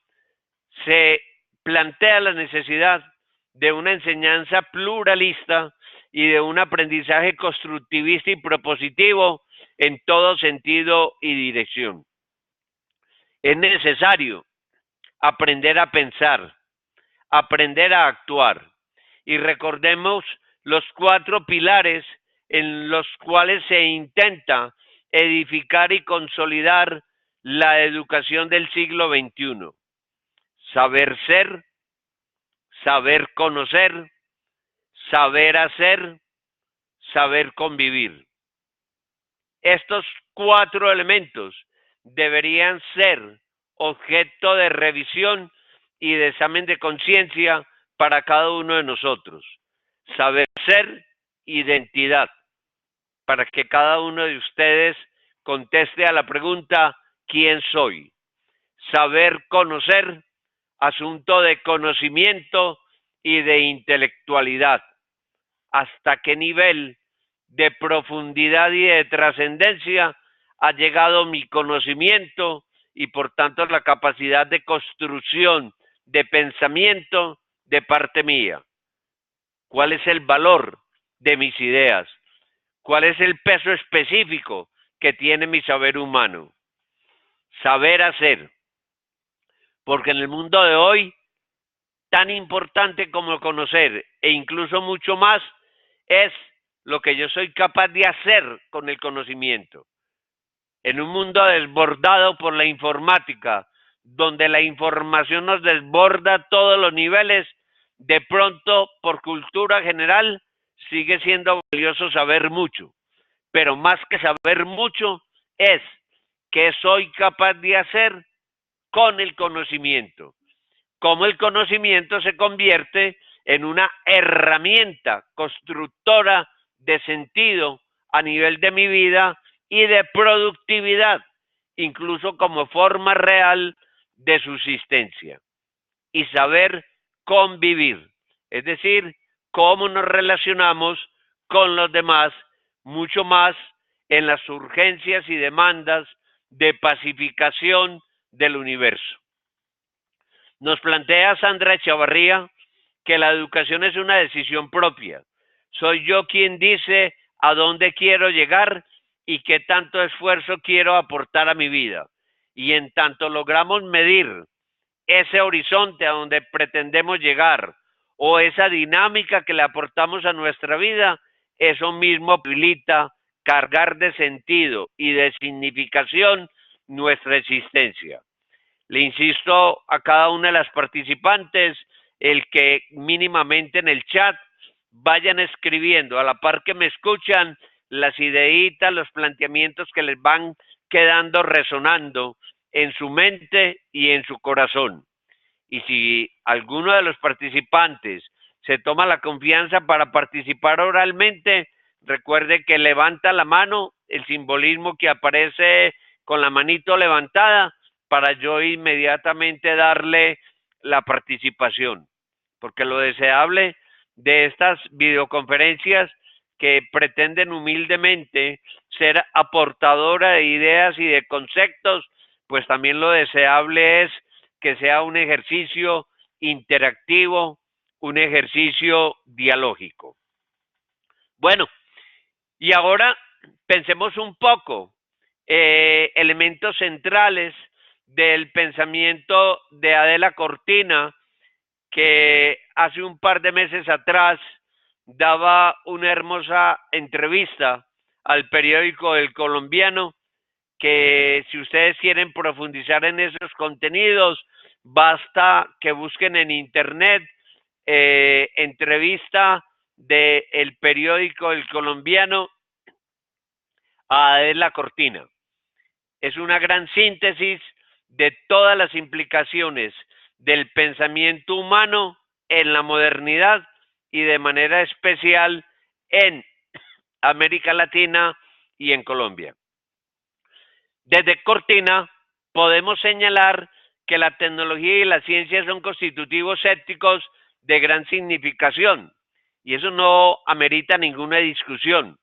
se plantea la necesidad de una enseñanza pluralista y de un aprendizaje constructivista y propositivo en todo sentido y dirección. Es necesario aprender a pensar, aprender a actuar, y recordemos los 4 pilares en los cuales se intenta edificar y consolidar la educación del siglo XXI. Saber ser, saber conocer, saber hacer, saber convivir. Estos 4 elementos deberían ser objeto de revisión y de examen de conciencia para cada uno de nosotros. Saber ser, identidad, para que cada uno de ustedes conteste a la pregunta ¿quién soy? Saber conocer, asunto de conocimiento y de intelectualidad. ¿Hasta qué nivel de profundidad y de trascendencia ha llegado mi conocimiento y por tanto la capacidad de construcción, de pensamiento de parte mía? ¿Cuál es el valor de mis ideas? ¿Cuál es el peso específico que tiene mi saber humano? Saber hacer. Porque en el mundo de hoy, tan importante como conocer e incluso mucho más es lo que yo soy capaz de hacer con el conocimiento. En un mundo desbordado por la informática, donde la información nos desborda a todos los niveles, de pronto, por cultura general, sigue siendo valioso saber mucho. Pero más que saber mucho, es qué soy capaz de hacer con el conocimiento. Cómo el conocimiento se convierte en una herramienta constructora de sentido a nivel de mi vida y de productividad, incluso como forma real de subsistencia. Y saber convivir, es decir, cómo nos relacionamos con los demás, mucho más en las urgencias y demandas de pacificación del universo. Nos plantea Sandra Echavarría que la educación es una decisión propia. Soy yo quien dice a dónde quiero llegar y qué tanto esfuerzo quiero aportar a mi vida. Y en tanto logramos medir ese horizonte a donde pretendemos llegar o esa dinámica que le aportamos a nuestra vida, eso mismo posibilita cargar de sentido y de significación nuestra existencia. Le insisto a cada una de las participantes el que mínimamente en el chat vayan escribiendo a la par que me escuchan las ideitas, los planteamientos que les van quedando resonando en su mente y en su corazón. Y si alguno de los participantes se toma la confianza para participar oralmente, recuerde que levanta la mano, el simbolismo que aparece con la manito levantada, para yo inmediatamente darle la participación. Porque lo deseable de estas videoconferencias que pretenden humildemente ser aportadora de ideas y de conceptos, pues también lo deseable es que sea un ejercicio interactivo, un ejercicio dialógico. Bueno, y ahora pensemos un poco elementos centrales del pensamiento de Adela Cortina, que hace un par de meses atrás daba una hermosa entrevista al periódico El Colombiano, que si ustedes quieren profundizar en esos contenidos, basta que busquen en internet entrevista del periódico El Colombiano a Adela Cortina. Es una gran síntesis de todas las implicaciones del pensamiento humano en la modernidad y de manera especial en América Latina y en Colombia. Desde Cortina podemos señalar que la tecnología y la ciencia son constitutivos éticos de gran significación, y eso no amerita ninguna discusión.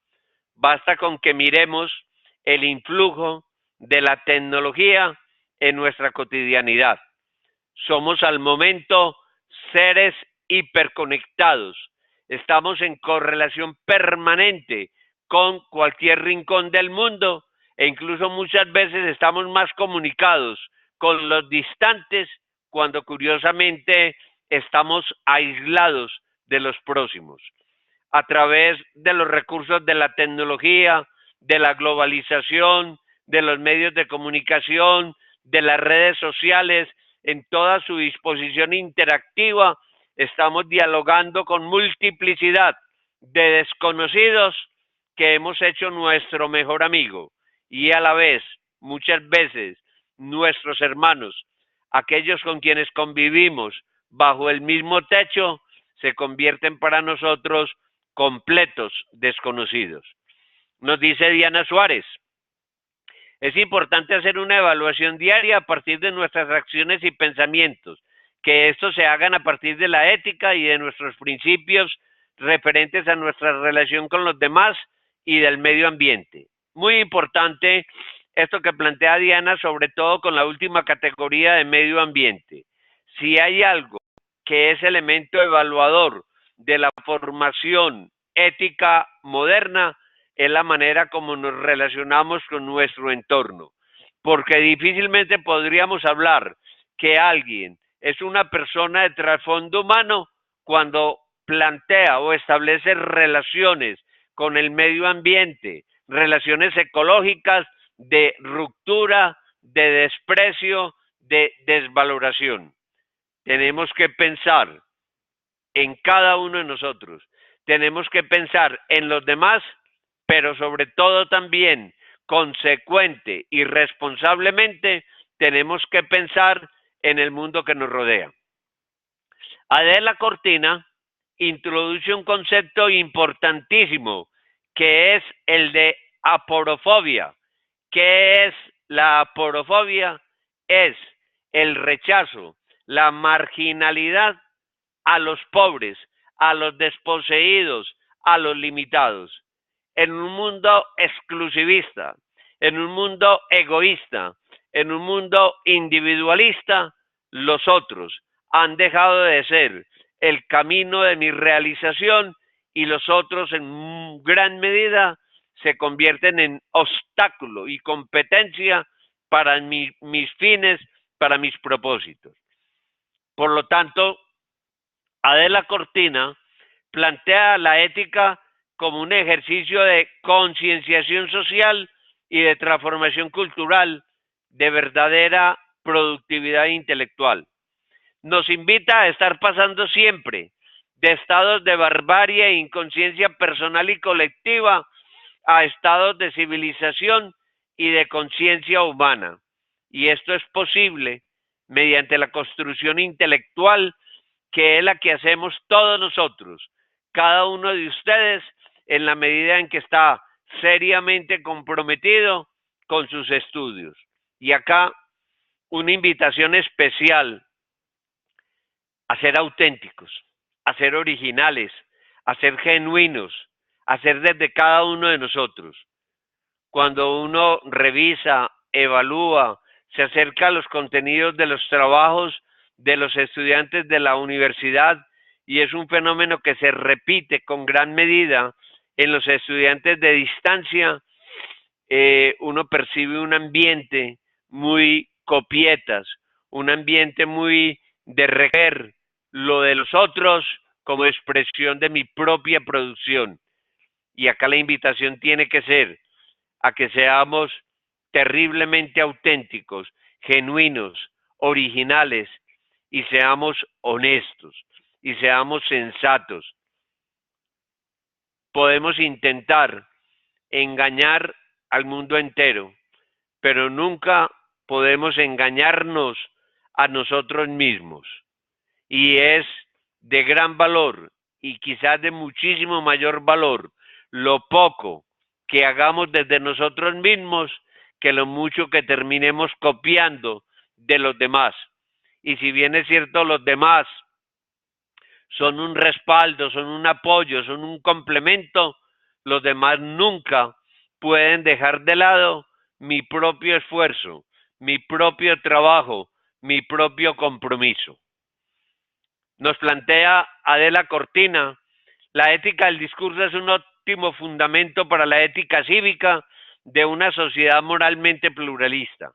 Basta con que miremos el influjo de la tecnología en nuestra cotidianidad. Somos al momento seres hiperconectados. Estamos en correlación permanente con cualquier rincón del mundo e incluso muchas veces estamos más comunicados con los distantes cuando curiosamente estamos aislados de los próximos. A través de los recursos de la tecnología, de la globalización, de los medios de comunicación, de las redes sociales, en toda su disposición interactiva, estamos dialogando con multiplicidad de desconocidos que hemos hecho nuestro mejor amigo y a la vez, muchas veces, nuestros hermanos, aquellos con quienes convivimos bajo el mismo techo, se convierten para nosotros completos desconocidos. Nos dice Diana Suárez, es importante hacer una evaluación diaria a partir de nuestras acciones y pensamientos, que estos se hagan a partir de la ética y de nuestros principios referentes a nuestra relación con los demás y del medio ambiente. Muy importante esto que plantea Diana, sobre todo con la última categoría de medio ambiente. Si hay algo que es elemento evaluador de la formación ética moderna, es la manera como nos relacionamos con nuestro entorno, porque difícilmente podríamos hablar que alguien es una persona de trasfondo humano cuando plantea o establece relaciones con el medio ambiente, relaciones ecológicas de ruptura, de desprecio, de desvaloración. Tenemos que pensar en cada uno de nosotros, tenemos que pensar en los demás, pero sobre todo también consecuente y responsablemente tenemos que pensar en el mundo que nos rodea. Adela Cortina introduce un concepto importantísimo que es el de aporofobia. ¿Qué es la aporofobia? Es el rechazo, la marginalidad a los pobres, a los desposeídos, a los limitados. En un mundo exclusivista, en un mundo egoísta, en un mundo individualista, los otros han dejado de ser el camino de mi realización y los otros en gran medida se convierten en obstáculo y competencia para mis fines, para mis propósitos. Por lo tanto, Adela Cortina plantea la ética como un ejercicio de concienciación social y de transformación cultural de verdadera productividad intelectual. Nos invita a estar pasando siempre de estados de barbarie e inconsciencia personal y colectiva a estados de civilización y de conciencia humana. Y esto es posible mediante la construcción intelectual que es la que hacemos todos nosotros, cada uno de ustedes, en la medida en que está seriamente comprometido con sus estudios. Y acá una invitación especial a ser auténticos, a ser originales, a ser genuinos, a ser desde cada uno de nosotros. Cuando uno revisa, evalúa, se acerca a los contenidos de los trabajos de los estudiantes de la universidad y es un fenómeno que se repite con gran medida en los estudiantes de distancia. Uno percibe un ambiente muy copietas, un ambiente muy de recoger lo de los otros como expresión de mi propia producción. Y acá la invitación tiene que ser a que seamos terriblemente auténticos, genuinos, originales y seamos honestos y seamos sensatos. Podemos intentar engañar al mundo entero, pero nunca podemos engañarnos a nosotros mismos. Y es de gran valor y quizás de muchísimo mayor valor lo poco que hagamos desde nosotros mismos que lo mucho que terminemos copiando de los demás. Y si bien es cierto, los demás son un respaldo, son un apoyo, son un complemento, los demás nunca pueden dejar de lado mi propio esfuerzo, mi propio trabajo, mi propio compromiso. Nos plantea Adela Cortina, la ética del discurso es un óptimo fundamento para la ética cívica de una sociedad moralmente pluralista.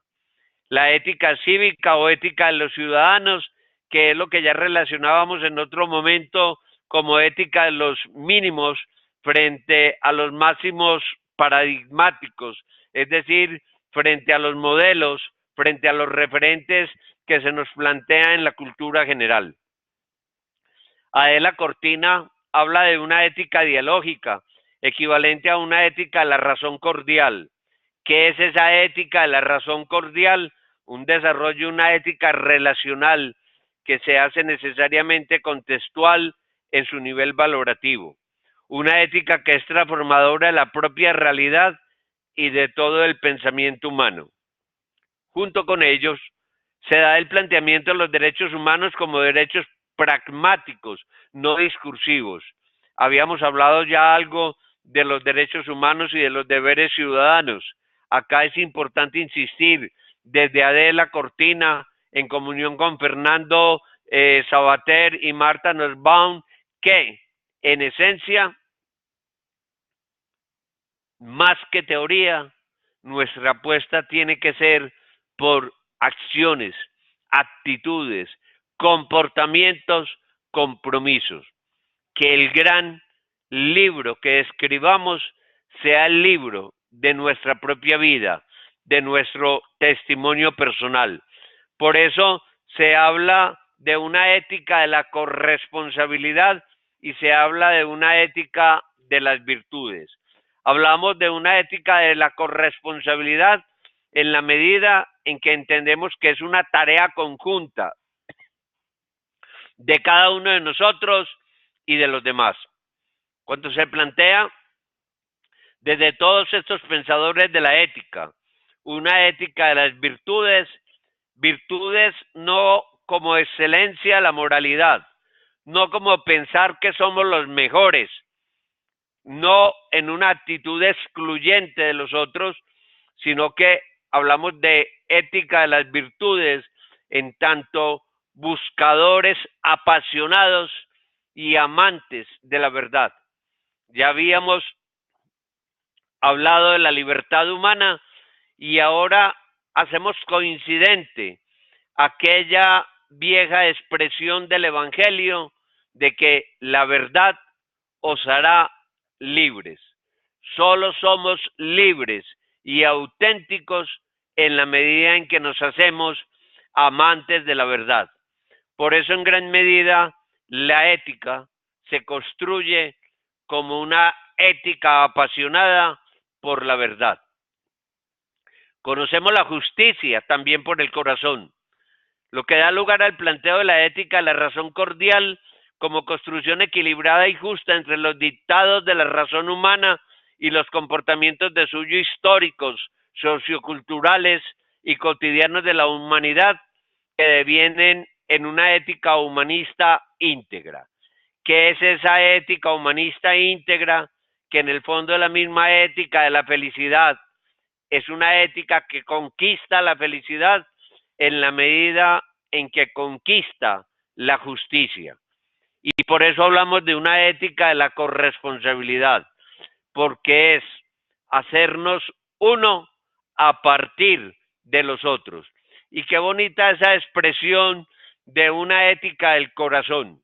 La ética cívica o ética de los ciudadanos, que es lo que ya relacionábamos en otro momento como ética de los mínimos frente a los máximos paradigmáticos, es decir, frente a los modelos, frente a los referentes que se nos plantea en la cultura general. Adela Cortina habla de una ética dialógica, equivalente a una ética de la razón cordial. ¿Qué es esa ética de la razón cordial? Un desarrollo, una ética relacional que se hace necesariamente contextual en su nivel valorativo. Una ética que es transformadora de la propia realidad y de todo el pensamiento humano. Junto con ellos, se da el planteamiento de los derechos humanos como derechos pragmáticos, no discursivos. Habíamos hablado ya algo de los derechos humanos y de los deberes ciudadanos. Acá es importante insistir desde Adela Cortina, en comunión con Fernando Sabater y Marta Nussbaum, que en esencia, más que teoría, nuestra apuesta tiene que ser por acciones, actitudes, comportamientos, compromisos. Que el gran libro que escribamos sea el libro de nuestra propia vida, de nuestro testimonio personal. Por eso se habla de una ética de la corresponsabilidad y se habla de una ética de las virtudes. Hablamos de una ética de la corresponsabilidad en la medida en que entendemos que es una tarea conjunta de cada uno de nosotros y de los demás. Cuando se plantea desde todos estos pensadores de la ética, una ética de las virtudes, virtudes no como excelencia la moralidad, no como pensar que somos los mejores, no en una actitud excluyente de los otros, sino que hablamos de ética de las virtudes en tanto buscadores apasionados y amantes de la verdad. Ya habíamos hablado de la libertad humana y ahora hacemos coincidente aquella vieja expresión del Evangelio de que la verdad os hará libres. Solo somos libres y auténticos en la medida en que nos hacemos amantes de la verdad. Por eso en gran medida la ética se construye como una ética apasionada por la verdad. Conocemos la justicia también por el corazón, lo que da lugar al planteo de la ética, la razón cordial como construcción equilibrada y justa entre los dictados de la razón humana y los comportamientos de suyo históricos, socioculturales y cotidianos de la humanidad que devienen en una ética humanista íntegra. ¿Qué es esa ética humanista íntegra? Que en el fondo es la misma ética de la felicidad, es una ética que conquista la felicidad en la medida en que conquista la justicia. Y por eso hablamos de una ética de la corresponsabilidad, porque es hacernos uno a partir de los otros. Y qué bonita esa expresión de una ética del corazón.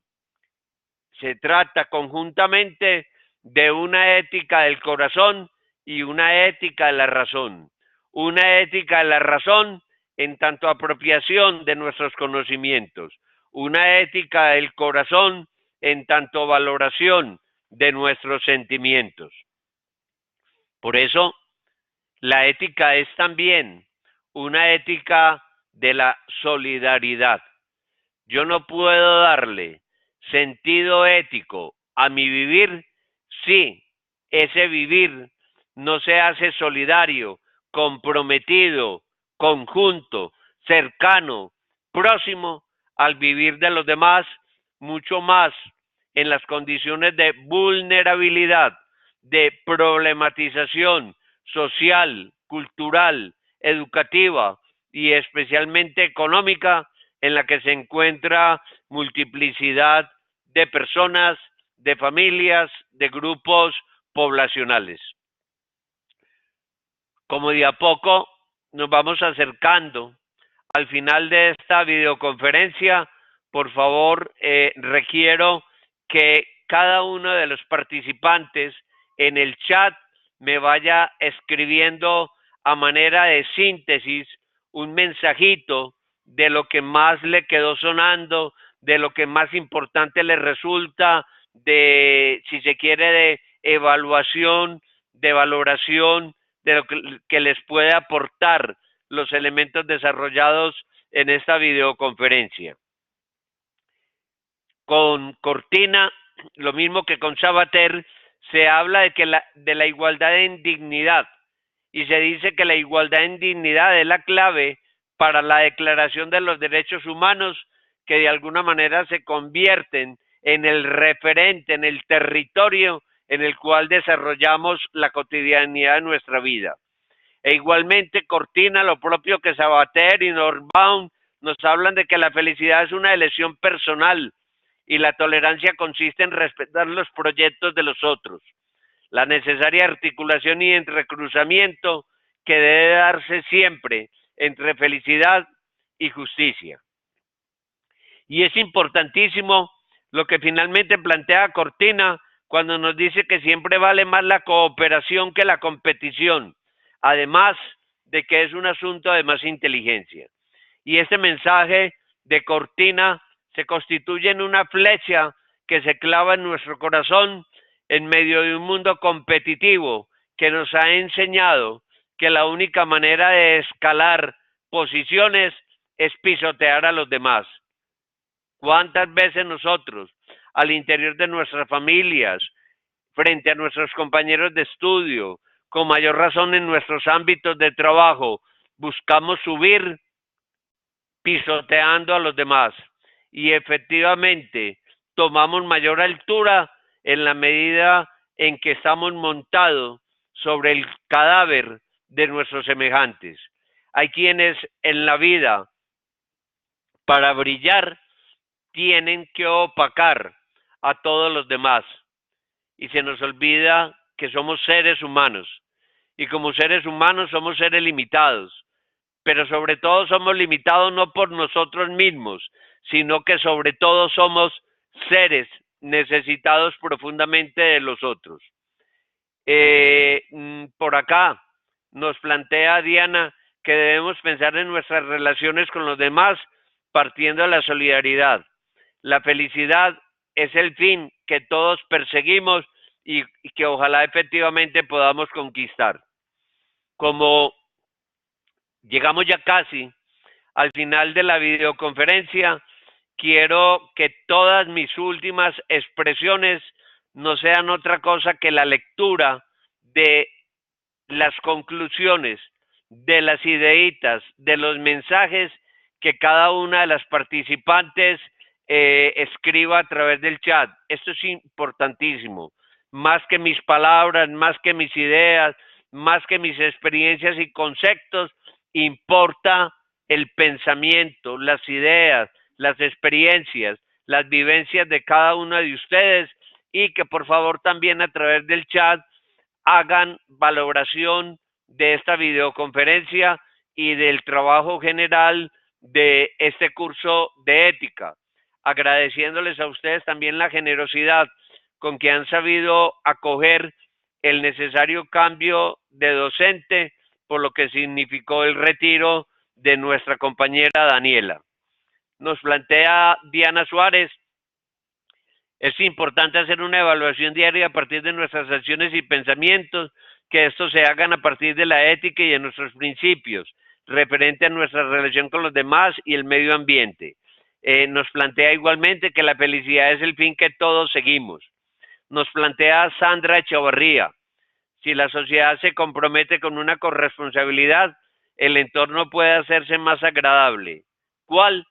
Se trata conjuntamente de una ética del corazón y una ética de la razón. Una ética de la razón en tanto apropiación de nuestros conocimientos. Una ética del corazón en tanto valoración de nuestros sentimientos. Por eso, la ética es también una ética de la solidaridad. Yo no puedo darle sentido ético a mi vivir si ese vivir no se hace solidario, comprometido, conjunto, cercano, próximo al vivir de los demás, mucho más en las condiciones de vulnerabilidad, de problematización social, cultural, educativa y especialmente económica en la que se encuentra multiplicidad de personas, de familias, de grupos poblacionales. Como de a poco nos vamos acercando al final de esta videoconferencia, por favor, requiero que cada uno de los participantes en el chat me vaya escribiendo a manera de síntesis un mensajito de lo que más le quedó sonando, de lo que más importante le resulta, de, si se quiere, de evaluación, de valoración, de lo que les puede aportar los elementos desarrollados en esta videoconferencia. Con Cortina, lo mismo que con Sabater, se habla de la igualdad en dignidad y se dice que la igualdad en dignidad es la clave para la Declaración de los Derechos Humanos, que de alguna manera se convierten en el referente, en el territorio en el cual desarrollamos la cotidianidad de nuestra vida. E igualmente Cortina, lo propio que Sabater y Norbaum nos hablan de que la felicidad es una elección personal y la tolerancia consiste en respetar los proyectos de los otros. La necesaria articulación y entrecruzamiento que debe darse siempre entre felicidad y justicia. Y es importantísimo lo que finalmente plantea Cortina cuando nos dice que siempre vale más la cooperación que la competición, además de que es un asunto de más inteligencia. Y este mensaje de Cortina se constituye en una flecha que se clava en nuestro corazón en medio de un mundo competitivo que nos ha enseñado que la única manera de escalar posiciones es pisotear a los demás. ¿Cuántas veces nosotros, al interior de nuestras familias, frente a nuestros compañeros de estudio, con mayor razón en nuestros ámbitos de trabajo, buscamos subir pisoteando a los demás? Y efectivamente tomamos mayor altura en la medida en que estamos montados sobre el cadáver de nuestros semejantes. Hay quienes en la vida, para brillar, tienen que opacar a todos los demás y se nos olvida que somos seres humanos y como seres humanos somos seres limitados, pero sobre todo somos limitados no por nosotros mismos, sino que sobre todo somos seres necesitados profundamente de los otros. Por acá nos plantea Diana que debemos pensar en nuestras relaciones con los demás partiendo de la solidaridad. La felicidad es el fin que todos perseguimos y que ojalá efectivamente podamos conquistar. Como llegamos ya casi al final de la videoconferencia, quiero que todas mis últimas expresiones no sean otra cosa que la lectura de las conclusiones, de las ideitas, de los mensajes que cada una de las participantes escriba a través del chat. Esto es importantísimo. Más que mis palabras, más que mis ideas, más que mis experiencias y conceptos, importa el pensamiento, las ideas, las experiencias, las vivencias de cada uno de ustedes y que por favor también a través del chat hagan valoración de esta videoconferencia y del trabajo general de este curso de ética, agradeciéndoles a ustedes también la generosidad con que han sabido acoger el necesario cambio de docente, por lo que significó el retiro de nuestra compañera Daniela. Nos plantea Diana Suárez: es importante hacer una evaluación diaria a partir de nuestras acciones y pensamientos, que estos se hagan a partir de la ética y de nuestros principios, referente a nuestra relación con los demás y el medio ambiente. Nos plantea igualmente que la felicidad es el fin que todos seguimos. Nos plantea Sandra Echevarría: si la sociedad se compromete con una corresponsabilidad, el entorno puede hacerse más agradable. ¿Cuál?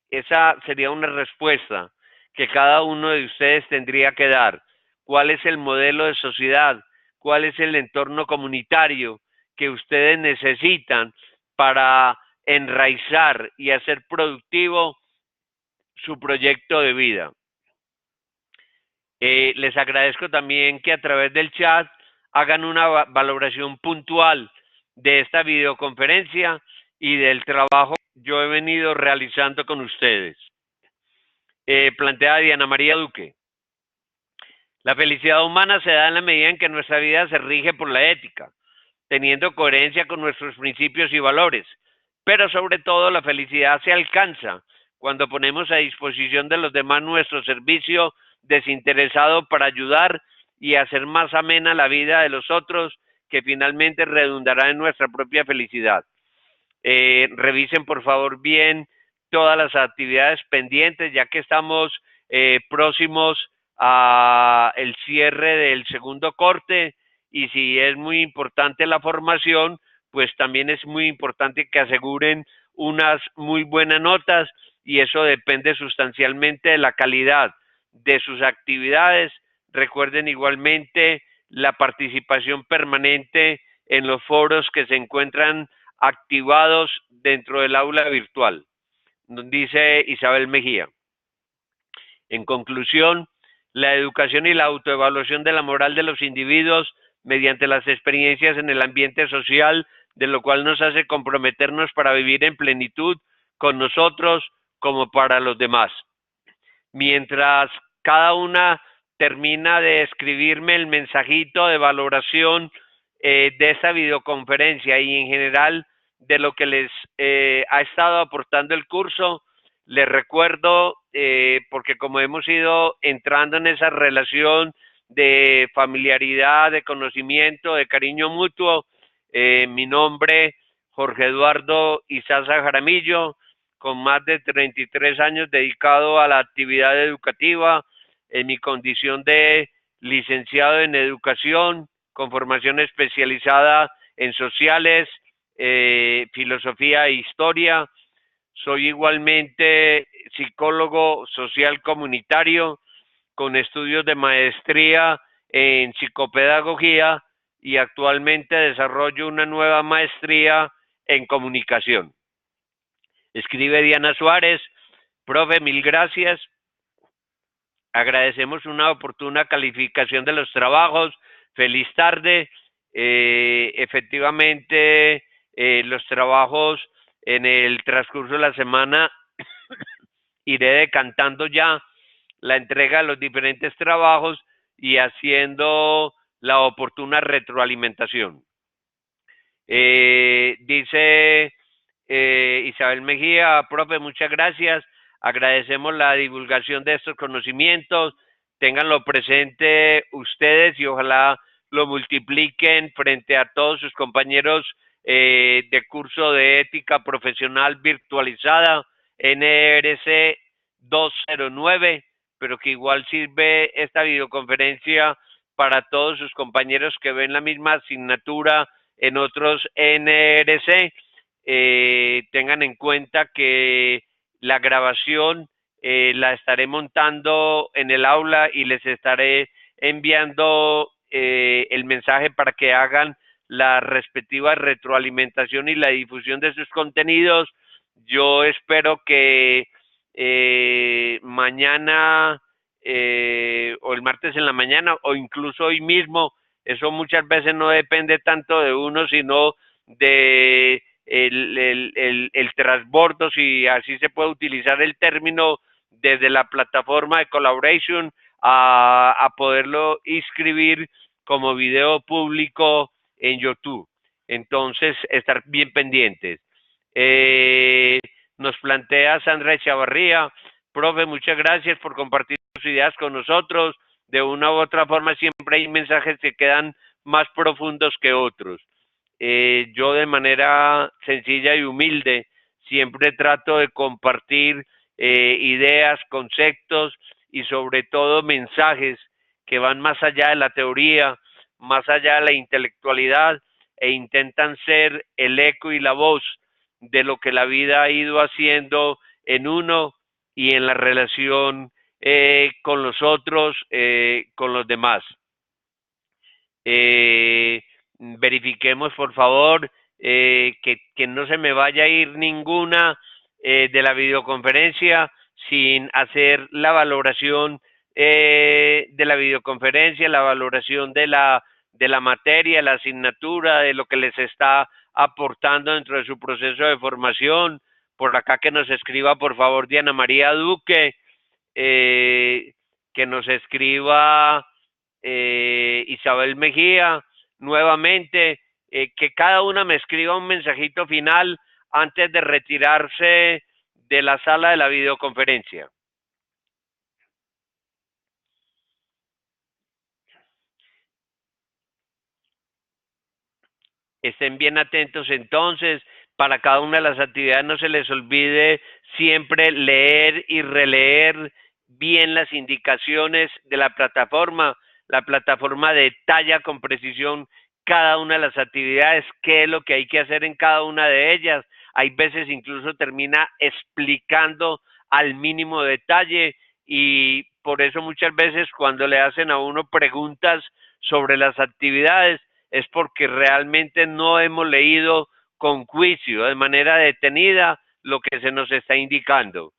Esa sería una respuesta que cada uno de ustedes tendría que dar. ¿Cuál es el modelo de sociedad? ¿Cuál es el entorno comunitario que ustedes necesitan para enraizar y hacer productivo su proyecto de vida? Les agradezco también que a través del chat hagan una valoración puntual de esta videoconferencia y del trabajo que yo he venido realizando con ustedes. Plantea Diana María Duque: la felicidad humana se da en la medida en que nuestra vida se rige por la ética, teniendo coherencia con nuestros principios y valores, pero sobre todo la felicidad se alcanza cuando ponemos a disposición de los demás nuestro servicio desinteresado para ayudar y hacer más amena la vida de los otros, que finalmente redundará en nuestra propia felicidad. Revisen por favor bien todas las actividades pendientes, ya que estamos próximos a el cierre del segundo corte, y si es muy importante la formación, pues también es muy importante que aseguren unas muy buenas notas, y eso depende sustancialmente de la calidad de sus actividades. Recuerden igualmente la participación permanente en los foros que se encuentran activados dentro del aula virtual, dice Isabel Mejía. En conclusión, la educación y la autoevaluación de la moral de los individuos mediante las experiencias en el ambiente social, de lo cual nos hace comprometernos para vivir en plenitud con nosotros como para los demás. Mientras cada una termina de escribirme el mensajito de valoración de esta videoconferencia y en general de lo que les ha estado aportando el curso, les recuerdo, porque como hemos ido entrando en esa relación de familiaridad, de conocimiento, de cariño mutuo, mi nombre, Jorge Eduardo Izaza Jaramillo, con más de 33 años dedicado a la actividad educativa, en mi condición de licenciado en educación, con formación especializada en sociales, filosofía e historia. Soy igualmente psicólogo social comunitario con estudios de maestría en psicopedagogía, y actualmente desarrollo una nueva maestría en comunicación. Escribe Diana Suárez: profe, mil gracias. Agradecemos una oportuna calificación de los trabajos. Feliz tarde. Efectivamente, los trabajos en el transcurso de la semana iré decantando ya la entrega de los diferentes trabajos y haciendo la oportuna retroalimentación. Dice Isabel Mejía: profe, muchas gracias. Agradecemos la divulgación de estos conocimientos. Ténganlo presente ustedes y ojalá lo multipliquen frente a todos sus compañeros de curso de ética profesional virtualizada NRC 209, pero que igual sirve esta videoconferencia para todos sus compañeros que ven la misma asignatura en otros NRC. Tengan en cuenta que la grabación la estaré montando en el aula y les estaré enviando el mensaje para que hagan la respectiva retroalimentación y la difusión de sus contenidos. Yo espero que mañana o el martes en la mañana o incluso hoy mismo, eso muchas veces no depende tanto de uno, sino de el transbordo, si así se puede utilizar el término, desde la plataforma de Collaboration a poderlo inscribir como video público en YouTube. Entonces, estar bien pendientes. Eh, Nos plantea Sandra Echavarría, profe, muchas gracias por compartir sus ideas con nosotros. De una u otra forma siempre hay mensajes que quedan más profundos que otros. Yo de manera sencilla y humilde siempre trato de compartir ideas, conceptos y sobre todo mensajes que van más allá de la teoría, más allá de la intelectualidad e intentan ser el eco y la voz de lo que la vida ha ido haciendo en uno y en la relación con los otros, con los demás. Verifiquemos por favor que no se me vaya a ir ninguna de la videoconferencia sin hacer la valoración de la videoconferencia, la valoración de la materia, la asignatura, de lo que les está aportando dentro de su proceso de formación. Por acá que nos escriba por favor Diana María Duque, que nos escriba Isabel Mejía, nuevamente, que cada una me escriba un mensajito final antes de retirarse de la sala de la videoconferencia. Estén bien atentos entonces, para cada una de las actividades no se les olvide siempre leer y releer bien las indicaciones de la plataforma. La plataforma detalla con precisión cada una de las actividades, qué es lo que hay que hacer en cada una de ellas. Hay veces incluso termina explicando al mínimo detalle y por eso muchas veces cuando le hacen a uno preguntas sobre las actividades, es porque realmente no hemos leído con juicio, de manera detenida, lo que se nos está indicando.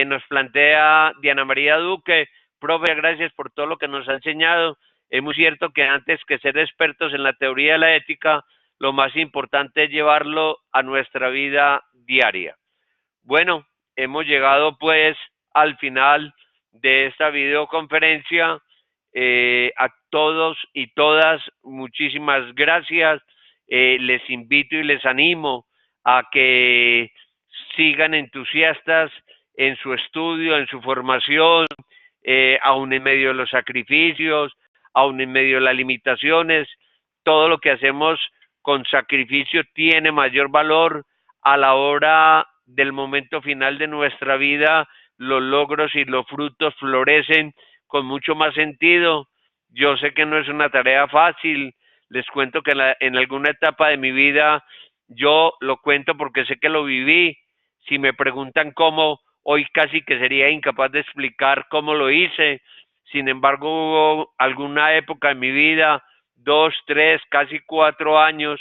Nos plantea Diana María Duque, profe, gracias por todo lo que nos ha enseñado. Es muy cierto que antes que ser expertos en la teoría de la ética, lo más importante es llevarlo a nuestra vida diaria. Bueno, hemos llegado pues al final de esta videoconferencia. A todos y todas, muchísimas gracias. Les invito y les animo a que sigan entusiastas en su estudio, en su formación, aún en medio de los sacrificios, aún en medio de las limitaciones. Todo lo que hacemos con sacrificio tiene mayor valor a la hora del momento final de nuestra vida. Los logros y los frutos florecen con mucho más sentido. Yo sé que no es una tarea fácil. Les cuento que en alguna etapa de mi vida, yo lo cuento porque sé que lo viví. Si me preguntan cómo, hoy casi que sería incapaz de explicar cómo lo hice. Sin embargo, hubo alguna época en mi vida, 2, 3, casi 4 años,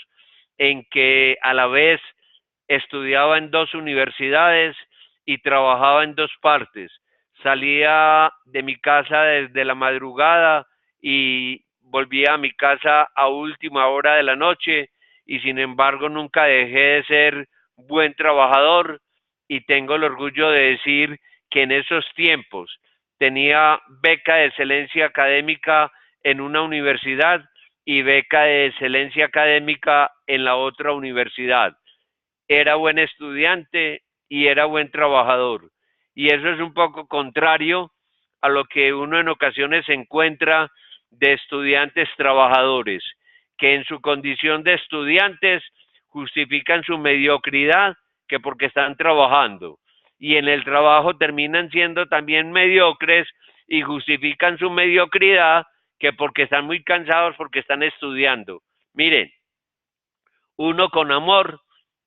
en que a la vez estudiaba en 2 universidades y trabajaba en 2 partes. Salía de mi casa desde la madrugada y volvía a mi casa a última hora de la noche, y sin embargo nunca dejé de ser buen trabajador, y tengo el orgullo de decir que en esos tiempos tenía beca de excelencia académica en una universidad y beca de excelencia académica en la otra universidad. Era buen estudiante y era buen trabajador. Y eso es un poco contrario a lo que uno en ocasiones encuentra de estudiantes trabajadores, que en su condición de estudiantes justifican su mediocridad que porque están trabajando, y en el trabajo terminan siendo también mediocres y justifican su mediocridad que porque están muy cansados porque están estudiando. Miren, uno con amor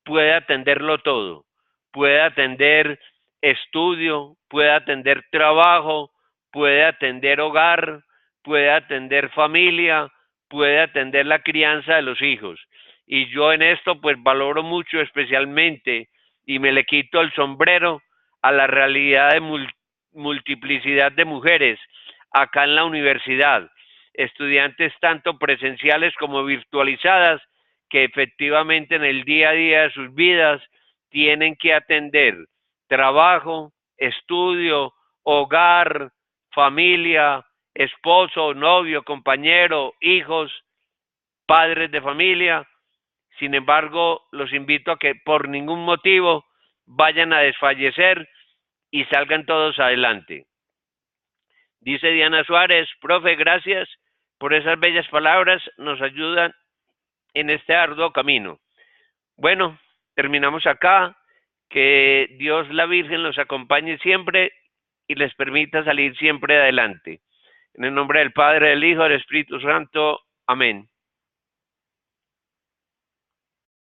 puede atenderlo todo, puede atender estudio, puede atender trabajo, puede atender hogar, puede atender familia, puede atender la crianza de los hijos. Y yo en esto pues valoro mucho especialmente y me le quito el sombrero a la realidad de multiplicidad de mujeres acá en la universidad, estudiantes tanto presenciales como virtualizadas, que efectivamente en el día a día de sus vidas tienen que atender trabajo, estudio, hogar, familia, esposo, novio, compañero, hijos, padres de familia. Sin embargo, los invito a que por ningún motivo vayan a desfallecer y salgan todos adelante. Dice Diana Suárez, profe, gracias por esas bellas palabras, nos ayudan en este arduo camino. Bueno, terminamos acá. Que Dios la Virgen los acompañe siempre y les permita salir siempre adelante. En el nombre del Padre, del Hijo, del Espíritu Santo. Amén.